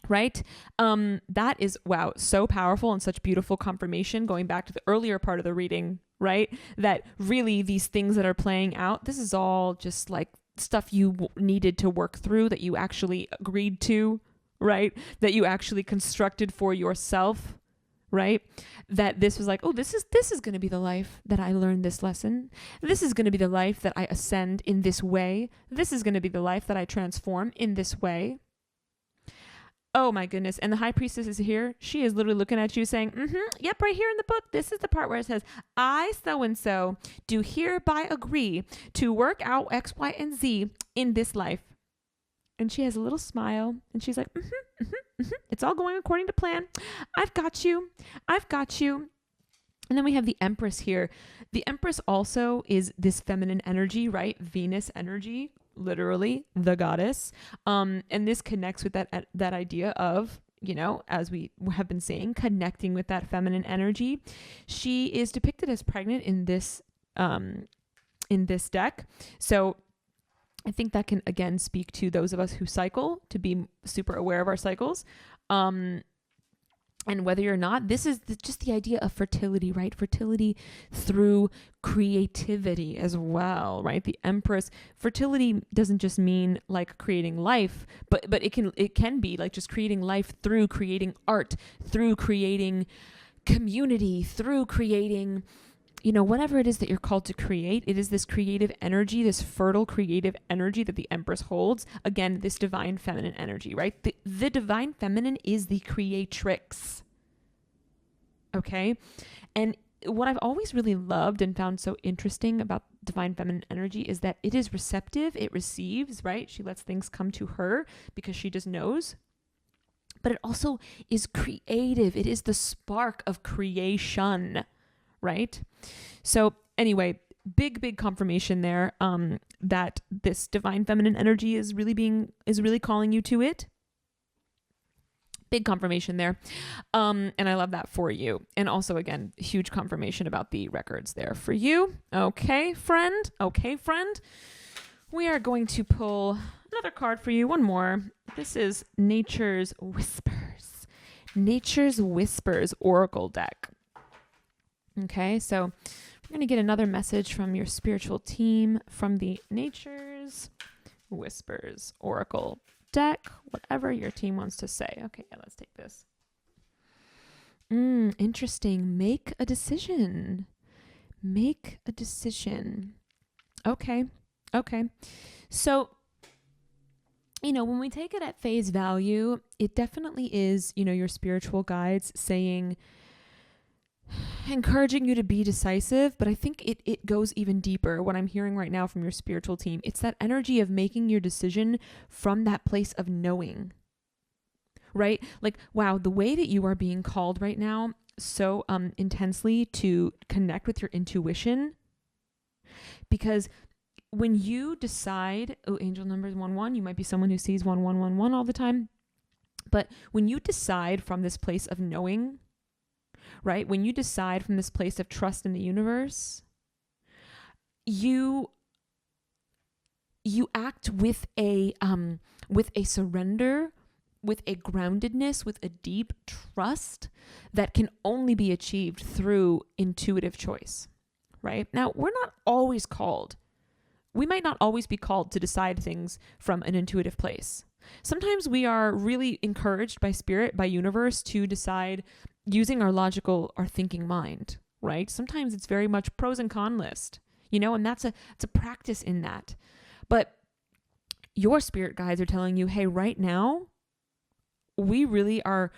right? That is, wow, so powerful and such beautiful confirmation, going back to the earlier part of the reading, right? That really these things that are playing out, this is all just like stuff you needed to work through, that you actually agreed to, right? That you actually constructed for yourself, right? That this was like, oh, this is going to be the life that I learn this lesson. This is going to be the life that I ascend in this way. This is going to be the life that I transform in this way. Oh my goodness. And the high priestess is here. She is literally looking at you saying, yep, right here in the book. This is the part where it says, I, so-and-so, do hereby agree to work out X, Y, and Z in this life. And she has a little smile and she's like, it's all going according to plan. I've got you. I've got you. And then we have the Empress here. The Empress also is this feminine energy, right? Venus energy, literally the goddess. And this connects with that idea of, as we have been saying, connecting with that feminine energy. She is depicted as pregnant in this deck. So I think that can, again, speak to those of us who cycle, to be super aware of our cycles. And whether or not, this is just the idea of fertility, right? Fertility through creativity as well, right? The Empress, fertility doesn't just mean like creating life, but it can be like just creating life through creating art, through creating community, through creating, whatever it is that you're called to create. It is this creative energy, this fertile creative energy that the Empress holds. Again, this divine feminine energy, right? The divine feminine is the creatrix. Okay? And what I've always really loved and found so interesting about divine feminine energy is that it is receptive, it receives, right? She lets things come to her because she just knows. But it also is creative. It is the spark of creation, right? So anyway, big confirmation there, that this divine feminine energy is really calling you to it. Big confirmation there. And I love that for you. And also, again, huge confirmation about the records there for you. Okay, friend. We are going to pull another card for you. One more. This is Nature's Whispers. Nature's Whispers Oracle deck. Okay, so we're going to get another message from your spiritual team from the Nature's Whispers Oracle deck, whatever your team wants to say. Okay, yeah, let's take this. Interesting. Make a decision. Okay. So, when we take it at face value, it definitely is, your spiritual guides saying, encouraging you to be decisive, but I think it goes even deeper. What I'm hearing right now from your spiritual team, it's that energy of making your decision from that place of knowing, right? Like, wow, the way that you are being called right now so intensely to connect with your intuition, because when you decide, angel number is 1-1, you might be someone who sees 1-1-1-1 all the time, but when you decide from this place of knowing, right? When you decide from this place of trust in the universe, you act with a surrender, with a groundedness, with a deep trust that can only be achieved through intuitive choice, right? Now, we're not always called. We might not always be called to decide things from an intuitive place. Sometimes we are really encouraged by spirit, by universe, to decide using our thinking mind, right? Sometimes it's very much pros and con list, and it's a practice in that. But your spirit guides are telling you, hey, right now, we really are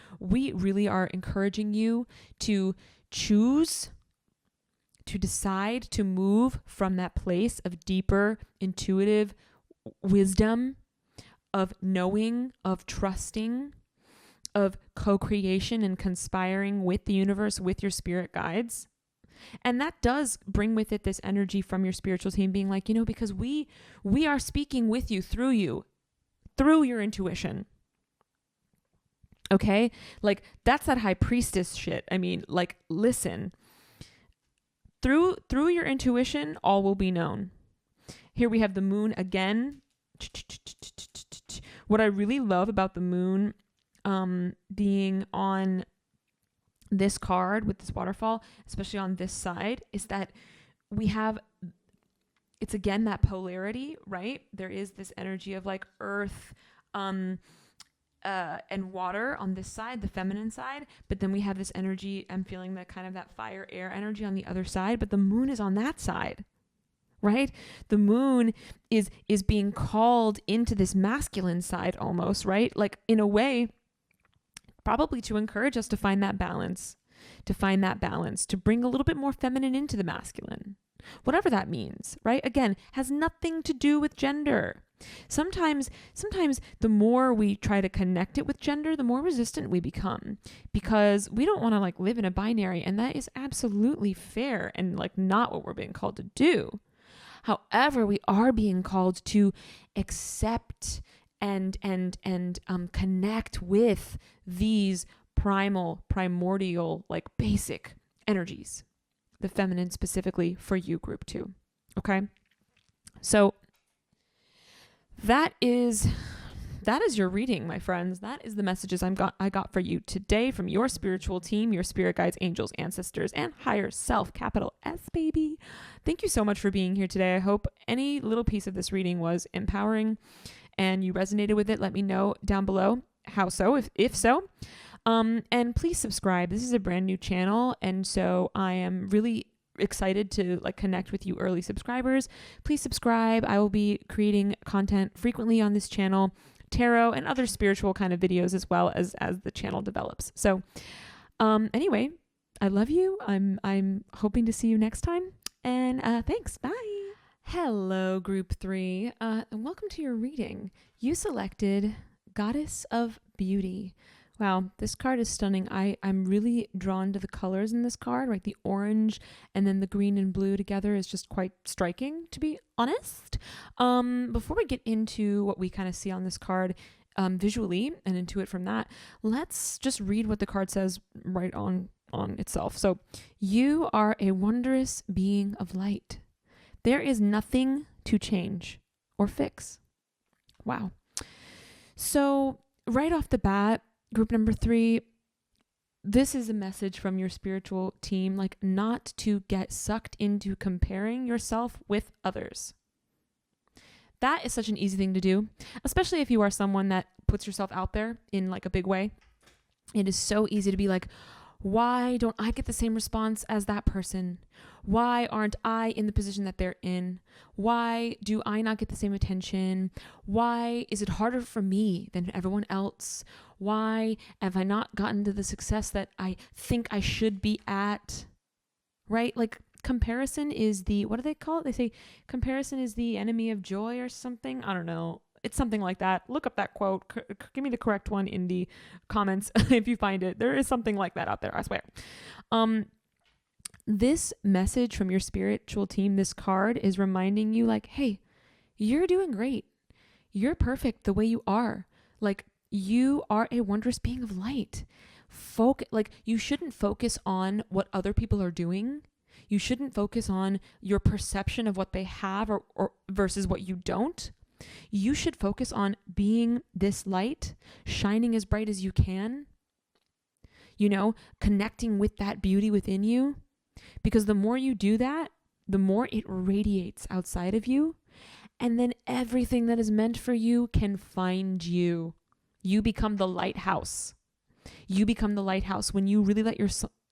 encouraging you to choose, to decide to move from that place of deeper intuitive wisdom, of knowing, of trusting, of co-creation and conspiring with the universe, with your spirit guides, And that does bring with it this energy from your spiritual team being like, because we are speaking with you, through your intuition. Okay? Like, that's that high priestess shit. I mean, like, listen. Through your intuition, all will be known. Here we have the moon again. What I really love about the moon being on this card with this waterfall, especially on this side, is that we have, it's again that polarity, right? There is this energy of like earth and water on this side, the feminine side, but then we have this energy, I'm feeling that kind of that fire air energy on the other side, but the moon is on that side, right? The moon is being called into this masculine side almost, right? Like, in a way, probably to encourage us to find that balance, to bring a little bit more feminine into the masculine, whatever that means, right? Again, has nothing to do with gender. Sometimes the more we try to connect it with gender, the more resistant we become, because we don't want to like live in a binary, and that is absolutely fair and like not what we're being called to do. However, we are being called to accept and connect with these primordial, like basic energies, the feminine specifically for you, group 2. Okay. So that is your reading, my friends. That is the messages I got for you today from your spiritual team, your spirit guides, angels, ancestors, and higher self, capital S, baby. Thank you so much for being here today. I hope any little piece of this reading was empowering and you resonated with it. Let me know down below how so, if so. And please subscribe. This is a brand new channel, and so I am really excited to like connect with you early subscribers. Please subscribe. I will be creating content frequently on this channel, tarot and other spiritual kind of videos, as well as the channel develops. So anyway, I love you. I'm hoping to see you next time, and thanks. Bye. Hello, group 3, and welcome to your reading. You selected Goddess of Beauty. Wow, this card is stunning. I'm really drawn to the colors in this card, right? The orange and then the green and blue together is just quite striking, to be honest. Before we get into what we kind of see on this card visually and intuit from that, let's just read what the card says right on itself. So, you are a wondrous being of light. There is nothing to change or fix. Wow. So, right off the bat, group number 3, this is a message from your spiritual team, like not to get sucked into comparing yourself with others. That is such an easy thing to do, especially if you are someone that puts yourself out there in like a big way. It is so easy to be like, why don't I get the same response as that person? Why aren't I in the position that they're in? Why do I not get the same attention? Why is it harder for me than everyone else? Why have I not gotten to the success that I think I should be at? Right? Like, comparison is what do they call it? They say comparison is the enemy of joy or something. I don't know. It's something like that. Look up that quote. Give me the correct one in the comments if you find it. There is something like that out there, I swear. This message from your spiritual team, this card, is reminding you like, hey, you're doing great. You're perfect the way you are. Like, you are a wondrous being of light. You shouldn't focus on what other people are doing. You shouldn't focus on your perception of what they have or versus what you don't. You should focus on being this light, shining as bright as you can, connecting with that beauty within you. Because the more you do that, the more it radiates outside of you. And then everything that is meant for you can find you. You become the lighthouse. You become the lighthouse when you really let your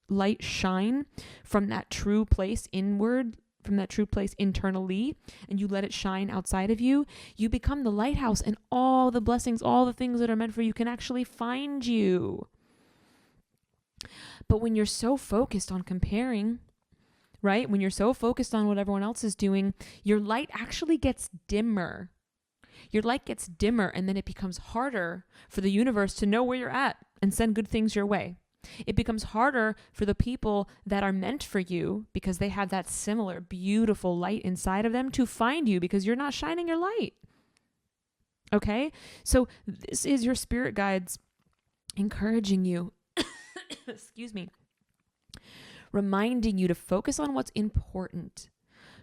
light shine from that true place inward, from that true place internally, and you let it shine outside of you. You become the lighthouse, and all the blessings, all the things that are meant for you can actually find you. But when you're so focused on comparing, right? When you're so focused on what everyone else is doing, your light actually gets dimmer. Your light gets dimmer, and then it becomes harder for the universe to know where you're at and send good things your way. It becomes harder for the people that are meant for you because they have that similar beautiful light inside of them to find you because you're not shining your light. Okay? So this is your spirit guides encouraging you, excuse me, reminding you to focus on what's important.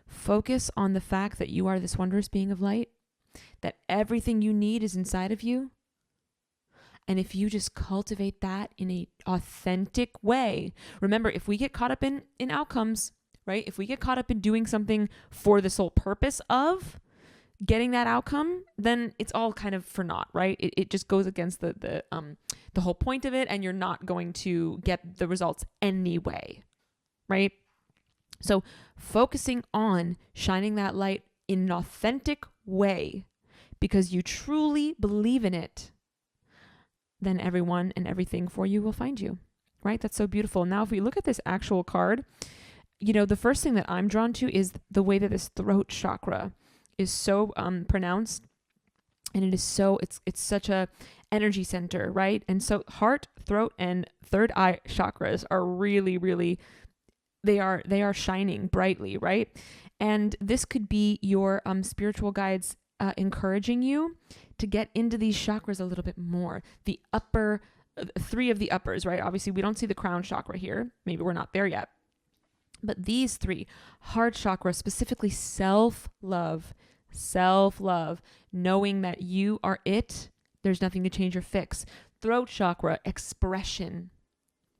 Focus on the fact that you are this wondrous being of light, that everything you need is inside of you. And if you just cultivate that in an authentic way, remember, if we get caught up in outcomes, right? If we get caught up in doing something for the sole purpose of getting that outcome, then it's all kind of for naught, right? It just goes against the whole point of it, and you're not going to get the results anyway, right? So focusing on shining that light in an authentic way because you truly believe in it, then everyone and everything for you will find you, right? That's so beautiful. Now, if we look at this actual card, the first thing that I'm drawn to is the way that this throat chakra is so pronounced, and it is so, it's such a energy center, right? And so heart, throat, and third eye chakras are really, really, they are shining brightly, right? And this could be your spiritual guides encouraging you to get into these chakras a little bit more. The upper, three of the uppers, right? Obviously, we don't see the crown chakra here. Maybe we're not there yet. But these three, heart chakra, specifically self-love, knowing that you are it. There's nothing to change or fix. Throat chakra, expression,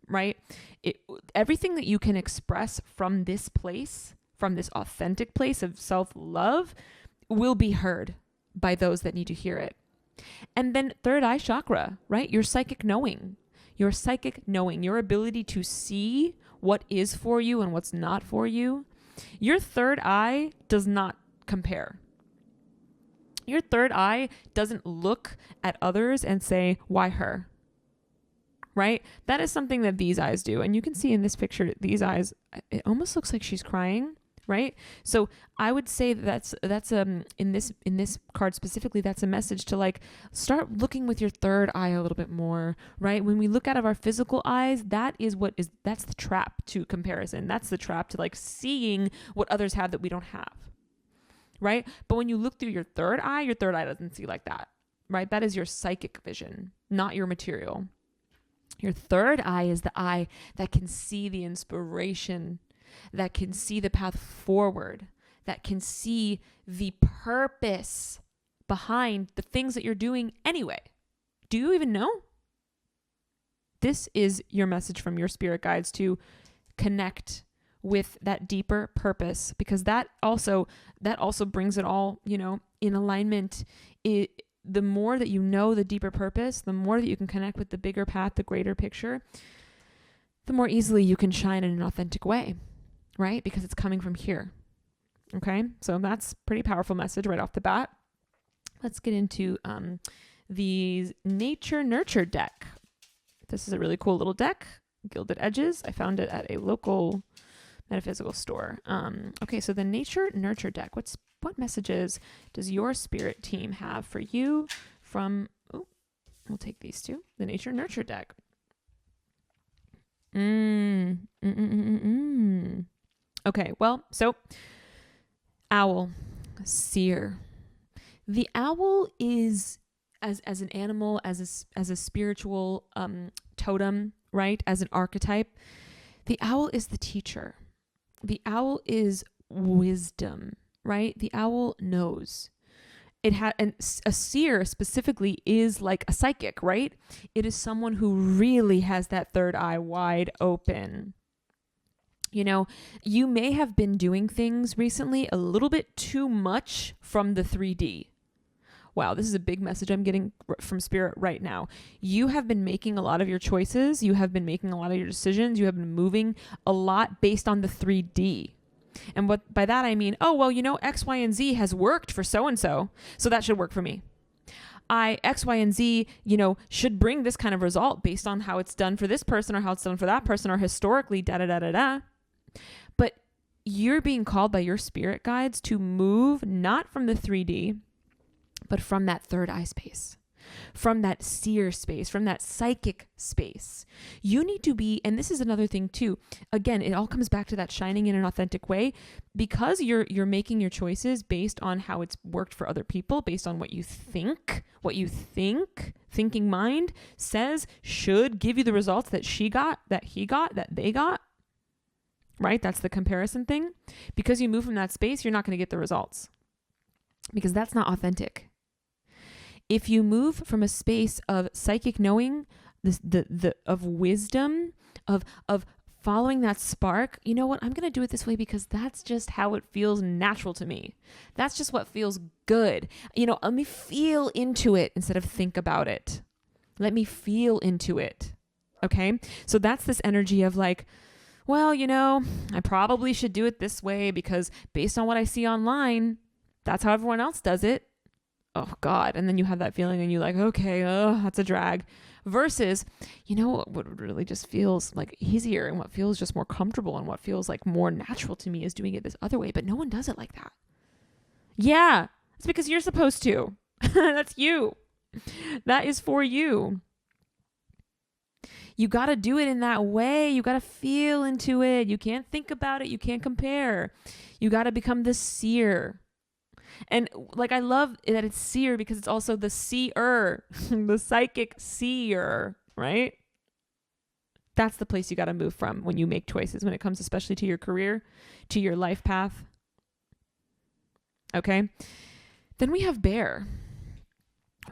right? Everything that you can express from this place, from this authentic place of self-love, will be heard by those that need to hear it. And then third eye chakra, right? Your psychic knowing, your ability to see what is for you and what's not for you. Your third eye does not compare. Your third eye doesn't look at others and say, why her? Right? That is something that these eyes do. And you can see in this picture, these eyes, it almost looks like she's crying. Right? So I would say that's in this card specifically, that's a message to like start looking with your third eye a little bit more, right? When we look out of our physical eyes, that's the trap to comparison. That's the trap to like seeing what others have that we don't have. Right? But when you look through your third eye doesn't see like that. Right? That is your psychic vision, not your material. Your third eye is the eye that can see the inspiration, that can see the path forward, that can see the purpose behind the things that you're doing anyway. Do you even know? This is your message from your spirit guides to connect with that deeper purpose, because that also brings it all, in alignment. The more that you know the deeper purpose, the more that you can connect with the bigger path, the greater picture, the more easily you can shine in an authentic way. Right? Because it's coming from here. Okay. So that's pretty powerful message right off the bat. Let's get into the Nature Nurture deck. This is a really cool little deck, gilded edges. I found it at a local metaphysical store. Okay. So the Nature Nurture deck, what messages does your spirit team have for you from, we'll take these two, the Nature Nurture deck. Okay, well, so owl, seer. The owl is as an animal, as a spiritual totem, right? As an archetype, the owl is the teacher. The owl is wisdom, right? The owl knows. And a seer specifically is like a psychic, right? It is someone who really has that third eye wide open. You may have been doing things recently a little bit too much from the 3D. Wow, this is a big message I'm getting from spirit right now. You have been making a lot of your choices. You have been making a lot of your decisions. You have been moving a lot based on the 3D. And what by that I mean, X, Y, and Z has worked for so-and-so, so that should work for me. X, Y, and Z, should bring this kind of result based on how it's done for this person or how it's done for that person or historically, da-da-da-da-da. But you're being called by your spirit guides to move not from the 3D, but from that third eye space. from that seer space, from that psychic space. You need to be, and this is another thing too. Again, it all comes back to that shining in an authentic way, because you're making your choices based on how it's worked for other people, based on what you think, thinking mind says should give you the results that she got, that he got, that they got. Right? That's the comparison thing. Because you move from that space, you're not going to get the results, because that's not authentic. If you move from a space of psychic knowing, of wisdom, of following that spark, you know what? I'm going to do it this way because that's just how it feels natural to me. That's just what feels good. Let me feel into it instead of think about it. Let me feel into it. Okay? So that's this energy of like, well, I probably should do it this way because based on what I see online, that's how everyone else does it. Oh God. And then you have that feeling and you're like, okay, that's a drag. Versus, what really just feels like easier and what feels just more comfortable and what feels like more natural to me is doing it this other way. But no one does it like that. Yeah, it's because you're supposed to. That's you. That is for you. You got to do it in that way. You got to feel into it. You can't think about it. You can't compare. You got to become the seer. And like, I love that it's seer because it's also the seer, the psychic seer, right? That's the place you got to move from when you make choices, when it comes especially to your career, to your life path. Okay. Then we have bear.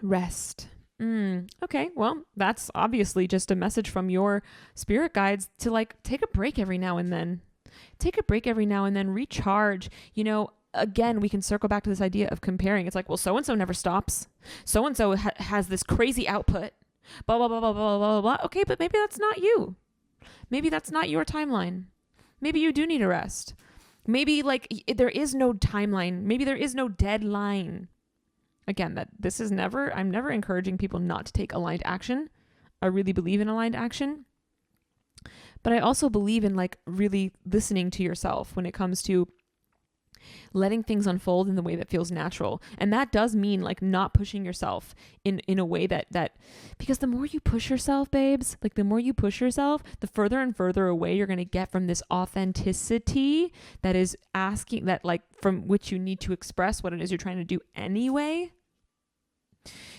Rest. Okay, well, that's obviously just a message from your spirit guides to like take a break every now and then. Take a break every now and then, recharge. Again, we can circle back to this idea of comparing. It's like, well, so-and-so never stops. So-and-so has this crazy output. Blah, blah, blah, blah, blah, blah, blah. Okay, but maybe that's not you. Maybe that's not your timeline. Maybe you do need a rest. Maybe like there is no timeline. Maybe there is no deadline. Again, I'm never encouraging people not to take aligned action. I really believe in aligned action. But I also believe in like really listening to yourself when it comes to letting things unfold in the way that feels natural. And that does mean like not pushing yourself in a way that because the more you push yourself, babes, like the more you push yourself, the further and further away you're going to get from this authenticity that is asking that like from which you need to express what it is you're trying to do anyway.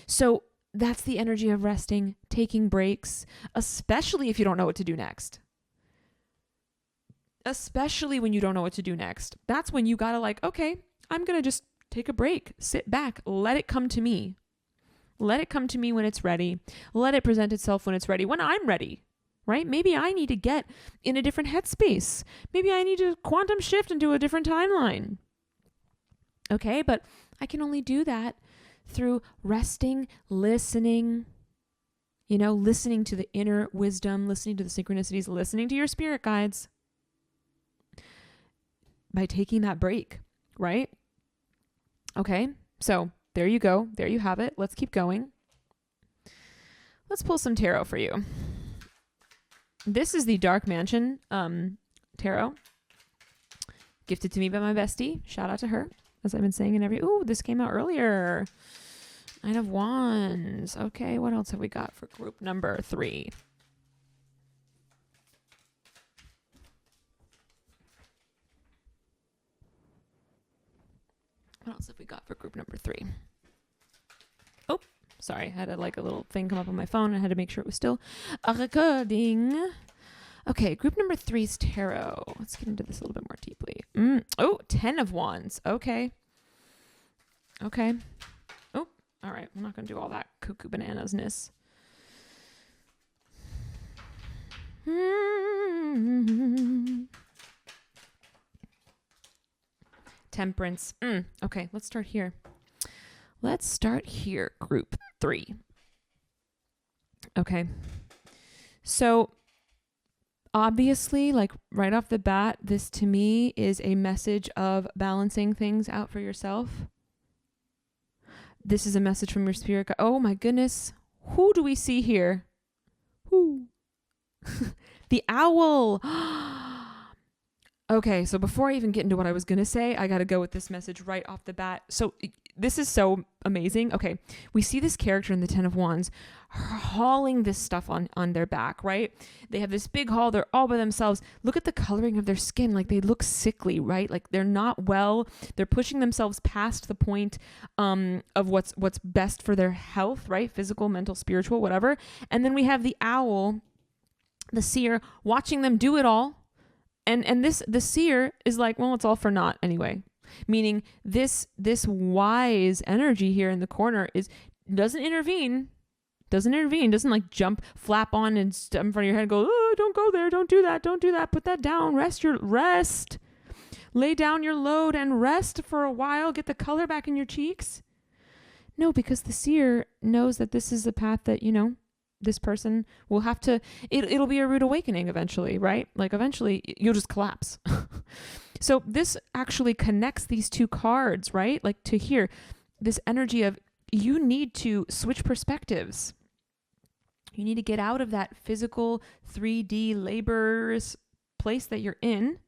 So that's the energy of resting, taking breaks, especially if you don't know what to do next. Especially when you don't know what to do next. That's when you gotta like, okay, I'm gonna just take a break, sit back, let it come to me. Let it come to me when it's ready. Let it present itself when it's ready, when I'm ready, right? Maybe I need to get in a different headspace. Maybe I need to quantum shift into a different timeline. Okay, but I can only do that through resting, listening, listening to the inner wisdom, listening to the synchronicities, listening to your spirit guides. By taking that break, right? Okay, so there you go. There you have it. Let's keep going. Let's pull some tarot for you. This is the Dark Mansion tarot, gifted to me by my bestie. Shout out to her, as I've been saying in ooh, this came out earlier. Nine of Wands. Okay, what else have we got for group number 3? What else have we got for group number 3? Oh, sorry. I had a little thing come up on my phone. I had to make sure it was still recording. Okay, group number 3's tarot. Let's get into this a little bit more deeply. Oh, 10 of Wands. Okay. Oh, all right. I'm not going to do all that cuckoo bananas-ness. Temperance. Okay, let's start here. Group 3. Okay. So obviously, like right off the bat, this to me is a message of balancing things out for yourself. This is a message from your spirit guide. Oh my goodness. Who do we see here? Who? The owl. Okay, so before I even get into what I was going to say, I got to go with this message right off the bat. So this is so amazing. Okay, we see this character in the Ten of Wands hauling this stuff on their back, right? They have this big haul. They're all by themselves. Look at the coloring of their skin. Like, they look sickly, right? Like, they're not well. They're pushing themselves past the point of what's best for their health, right? Physical, mental, spiritual, whatever. And then we have the owl, the seer, watching them do it all. And the seer is like, well, it's all for naught anyway. Meaning this wise energy here in the corner doesn't intervene, doesn't like jump, flap on and step in front of your head and go, oh, don't go there, don't do that, put that down, rest, lay down your load and rest for a while, get the color back in your cheeks. No, because the seer knows that this is a path that, this person will have to, it'll be a rude awakening eventually, right? Like, eventually you'll just collapse. So this actually connects these two cards, right? Like, to here, this energy of you need to switch perspectives. You need to get out of that physical 3D labor's place that you're in,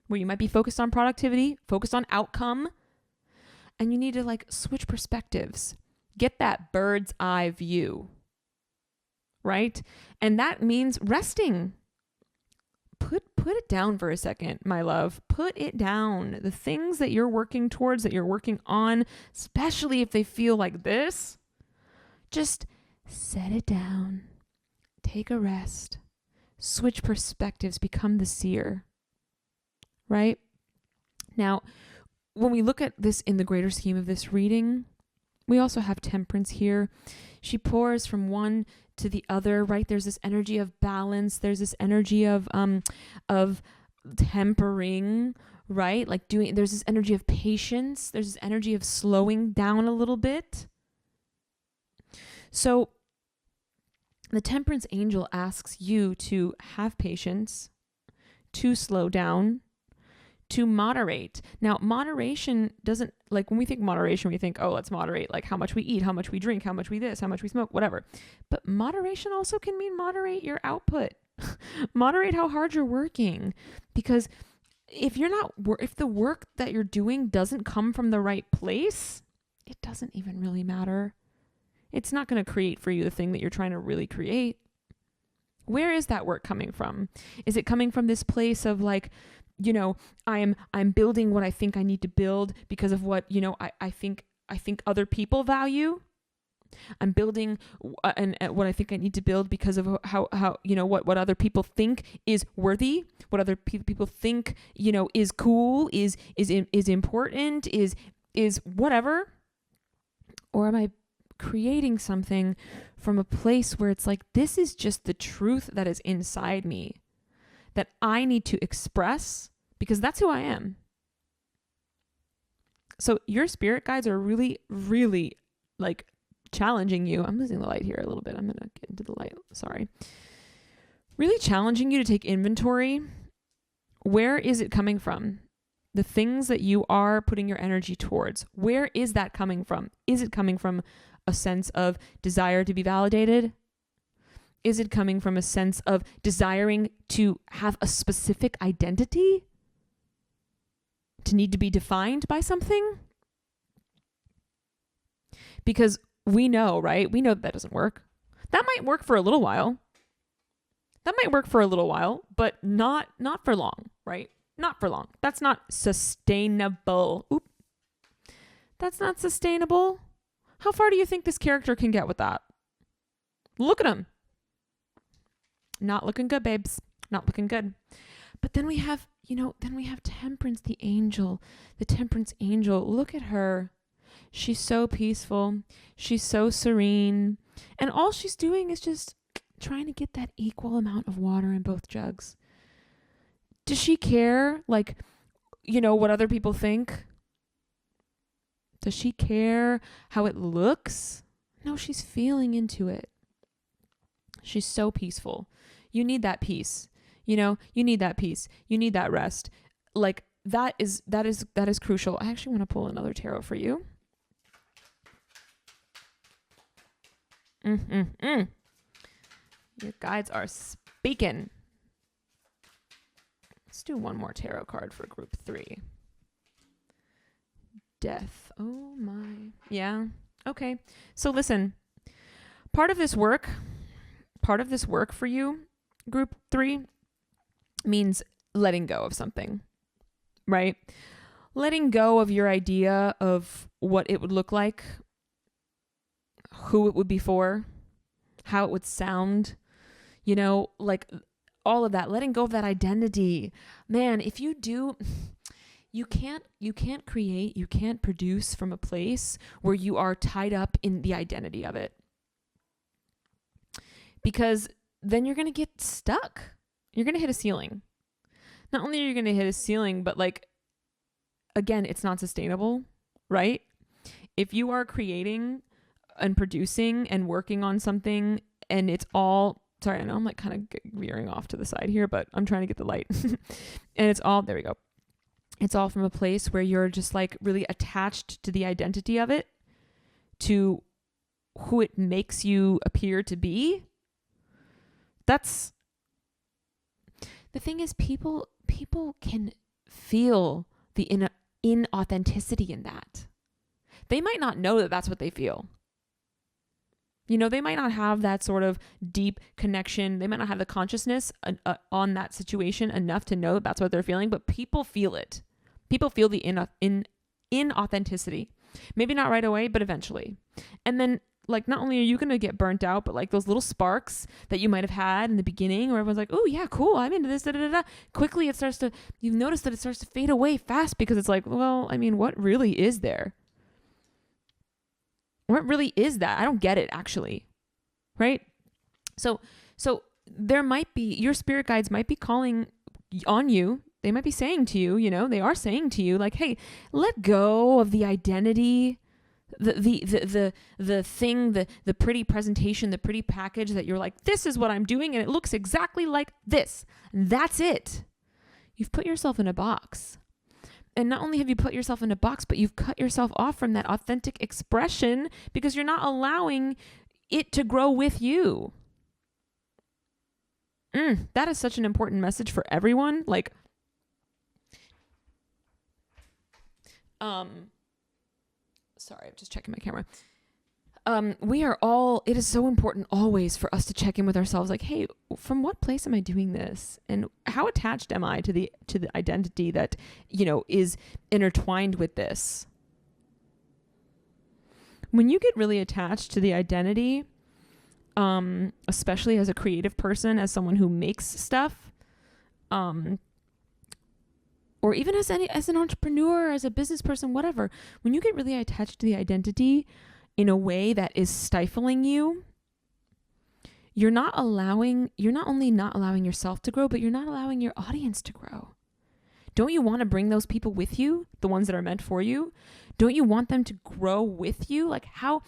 where you might be focused on productivity, focused on outcome, and you need to like switch perspectives. Get that bird's eye view, right? And that means resting. Put it down for a second, my love. Put it down. The things that you're working towards, that you're working on, especially if they feel like this, just set it down. Take a rest. Switch perspectives. Become the seer. Right? Now, when we look at this in the greater scheme of this reading, we also have Temperance here. She pours from one to the other, right? There's this energy of balance. There's this energy of tempering, right? Like there's this energy of patience. There's this energy of slowing down a little bit. So the Temperance angel asks you to have patience, to slow down, to moderate. Now, moderation doesn't, like, when we think moderation, we think, oh, let's moderate, like how much we eat, how much we drink, how much we this, how much we smoke, whatever. But moderation also can mean moderate your output. Moderate how hard you're working. Because if the work that you're doing doesn't come from the right place, it doesn't even really matter. It's not going to create for you the thing that you're trying to really create. Where is that work coming from? Is it coming from this place of like, I'm building what I think I need to build because of what, I think other people value. I'm building and what I think I need to build because of how what other people think is worthy, what other people think, is cool, is important, is whatever. Or am I creating something from a place where it's like, this is just the truth that is inside me that I need to express because that's who I am. So your spirit guides are really, really like challenging you. I'm losing the light here a little bit. I'm going to get into the light. Sorry. Really challenging you to take inventory. Where is it coming from? The things that you are putting your energy towards. Where is that coming from? Is it coming from a sense of desire to be validated? Is it coming from a sense of desiring to have a specific identity? To need to be defined by something? Because we know, right? We know that doesn't work. That might work for a little while. But not for long, right? Not for long. That's not sustainable. Oop. That's not sustainable. How far do you think this character can get with that? Look at him. Not looking good, babes. Not looking good. But then we have, Temperance, the angel. The Temperance angel. Look at her. She's so peaceful. She's so serene. And all she's doing is just trying to get that equal amount of water in both jugs. Does she care, what other people think? Does she care how it looks? No, she's feeling into it. She's so peaceful. You need that peace. You need that peace. You need that rest. Like that is crucial. I actually want to pull another tarot for you. Your guides are speaking. Let's do one more tarot card for group 3. Death. Oh my Yeah. Okay. So listen, part of this work, for you, group 3, means letting go of something, right? Letting go of your idea of what it would look like, who it would be for, how it would sound, like all of that, letting go of that identity. Man, if you do, you can't create, you can't produce from a place where you are tied up in the identity of it. Because then you're going to get stuck. You're going to hit a ceiling. Not only are you going to hit a ceiling, but like, again, it's not sustainable, right? If you are creating and producing and working on something and it's all, sorry, I know I'm like kind of veering off to the side here, but I'm trying to get the light. And it's all, there we go. It's all from a place where you're just like really attached to the identity of it, to who it makes you appear to be. That's the thing, is people can feel the inauthenticity in that. They might not know that that's what they feel. They might not have that sort of deep connection. They might not have the consciousness on that situation enough to know that that's what they're feeling, but people feel it. People feel the inauthenticity. Maybe not right away, but eventually. And then, like, not only are you going to get burnt out, but like those little sparks that you might have had in the beginning where everyone's like, oh yeah, cool, I'm into this, da, da, da, da. Quickly you've noticed that it starts to fade away fast, because it's like, well, I mean, what really is there? What really is that? I don't get it, actually. Right? So there might be, your spirit guides might be calling on you. They might be saying to you, they are saying to you, like, hey, let go of the identity, the thing, the pretty presentation, the pretty package that you're like, this is what I'm doing and it looks exactly like this. And that's it. You've put yourself in a box. And not only have you put yourself in a box, but you've cut yourself off from that authentic expression because you're not allowing it to grow with you. That is such an important message for everyone. Like, sorry, I'm just checking my camera. It is so important always for us to check in with ourselves. Like, hey, from what place am I doing this? And how attached am I to the identity that, is intertwined with this? When you get really attached to the identity, especially as a creative person, as someone who makes stuff, or even as an entrepreneur, as a business person, whatever, when you get really attached to the identity in a way that is stifling you, you're not only not allowing yourself to grow, but you're not allowing your audience to grow. Don't you want to bring those people with you, the ones that are meant for you? Don't you want them to grow with you? Like, how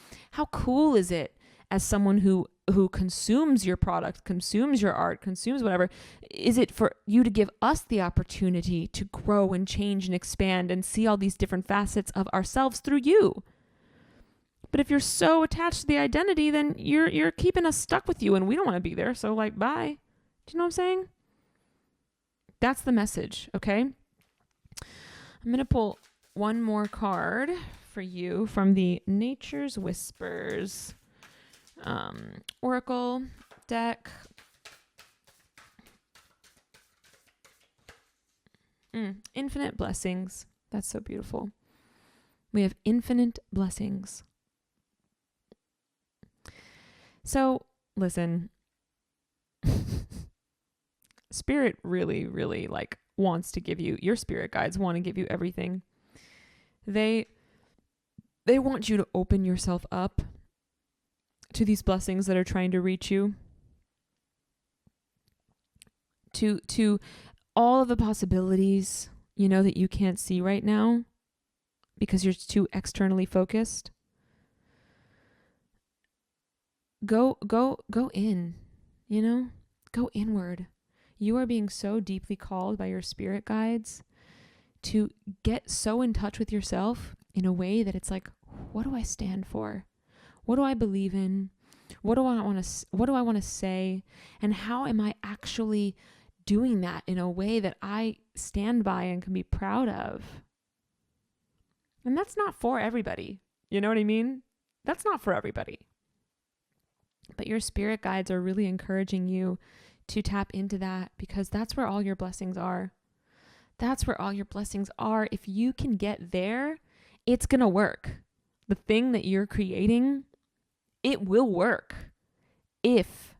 cool is it as someone who consumes your product, consumes your art, consumes whatever, is it for you to give us the opportunity to grow and change and expand and see all these different facets of ourselves through you? But if you're so attached to the identity, then you're keeping us stuck with you, and we don't want to be there. So, like, bye. Do you know what I'm saying? That's the message, okay? I'm going to pull one more card for you from the Nature's Whispers Oracle deck. Infinite blessings. That's so beautiful. We have infinite blessings. So, listen, Spirit really, really wants to give you, your spirit guides want to give you everything. They want you to open yourself up to these blessings that are trying to reach you, to all of the possibilities, that you can't see right now because you're too externally focused. Go in, go inward. You are being so deeply called by your spirit guides to get so in touch with yourself in a way that it's like, what do I stand for? What do I believe in? What do I want to say? And how am I actually doing that in a way that I stand by and can be proud of? And that's not for everybody. You know what I mean? That's not for everybody. But your spirit guides are really encouraging you to tap into that, because that's where all your blessings are. That's where all your blessings are. If you can get there, it's going to work. The thing that you're creating, it will work if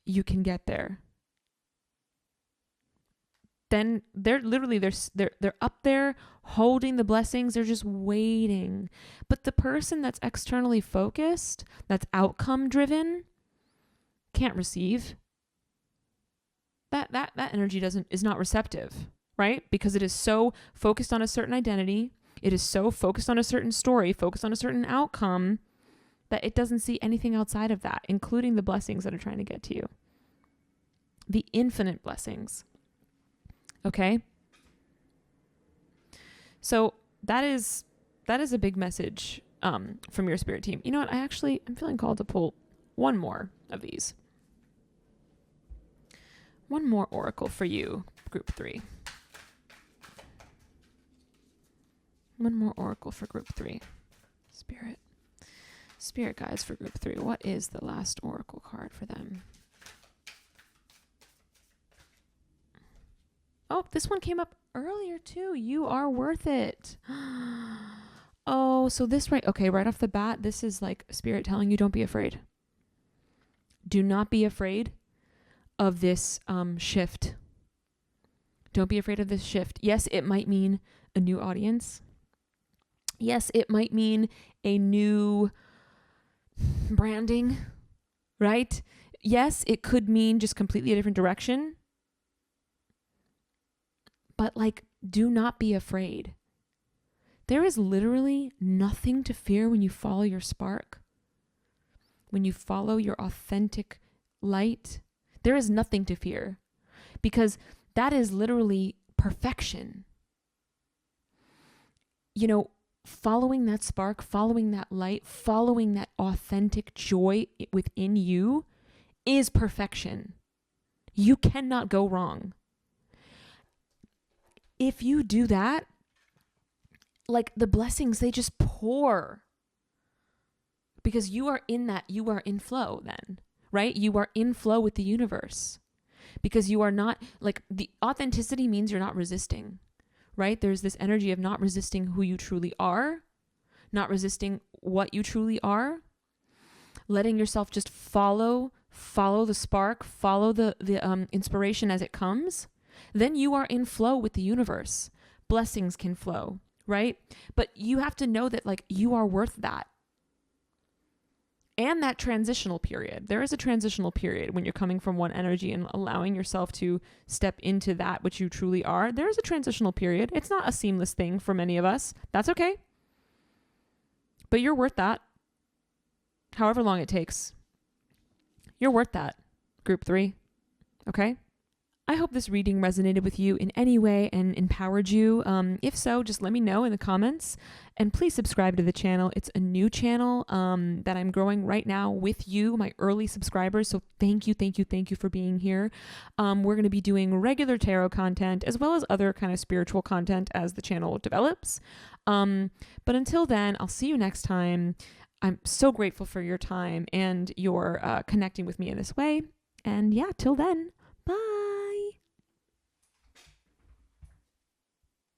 you can get there. Then they're up there holding the blessings. They're just waiting. But the person that's externally focused, that's outcome driven, can't receive. That energy is not receptive, right? Because it is so focused on a certain identity. It is so focused on a certain story, focused on a certain outcome, that it doesn't see anything outside of that, including the blessings that are trying to get to you. The infinite blessings. Okay? So that is a big message from your spirit team. You know what? I'm feeling called to pull one more of these. One more oracle for you, group 3. One more oracle for group 3. Spirit guides for group 3. What is the last oracle card for them? Oh, this one came up earlier too. You are worth it. Oh, so this right off the bat, this is like spirit telling you, don't be afraid. Do not be afraid of this shift. Don't be afraid of this shift. Yes, it might mean a new audience. Yes, it might mean a new branding, right? Yes, it could mean just completely a different direction. But do not be afraid. There is literally nothing to fear when you follow your spark. When you follow your authentic light, there is nothing to fear, because that is literally perfection. Following that spark, following that light, following that authentic joy within you is perfection. You cannot go wrong. If you do that, the blessings, they just pour. Because you are in flow then, right? You are in flow with the universe. Because you are not, the authenticity means you're not resisting, right? There's this energy of not resisting who you truly are, not resisting what you truly are, letting yourself just follow the spark, follow the inspiration as it comes. Then you are in flow with the universe. Blessings can flow, right? But you have to know that you are worth that. And that transitional period. There is a transitional period when you're coming from one energy and allowing yourself to step into that which you truly are. There is a transitional period. It's not a seamless thing for many of us. That's okay. But you're worth that. However long it takes. You're worth that. Group 3. Okay? I hope this reading resonated with you in any way and empowered you. If so, just let me know in the comments. And please subscribe to the channel. It's a new channel that I'm growing right now with you, my early subscribers. So thank you for being here. We're going to be doing regular tarot content as well as other kind of spiritual content as the channel develops. But until then, I'll see you next time. I'm so grateful for your time and your connecting with me in this way. And yeah, till then, bye.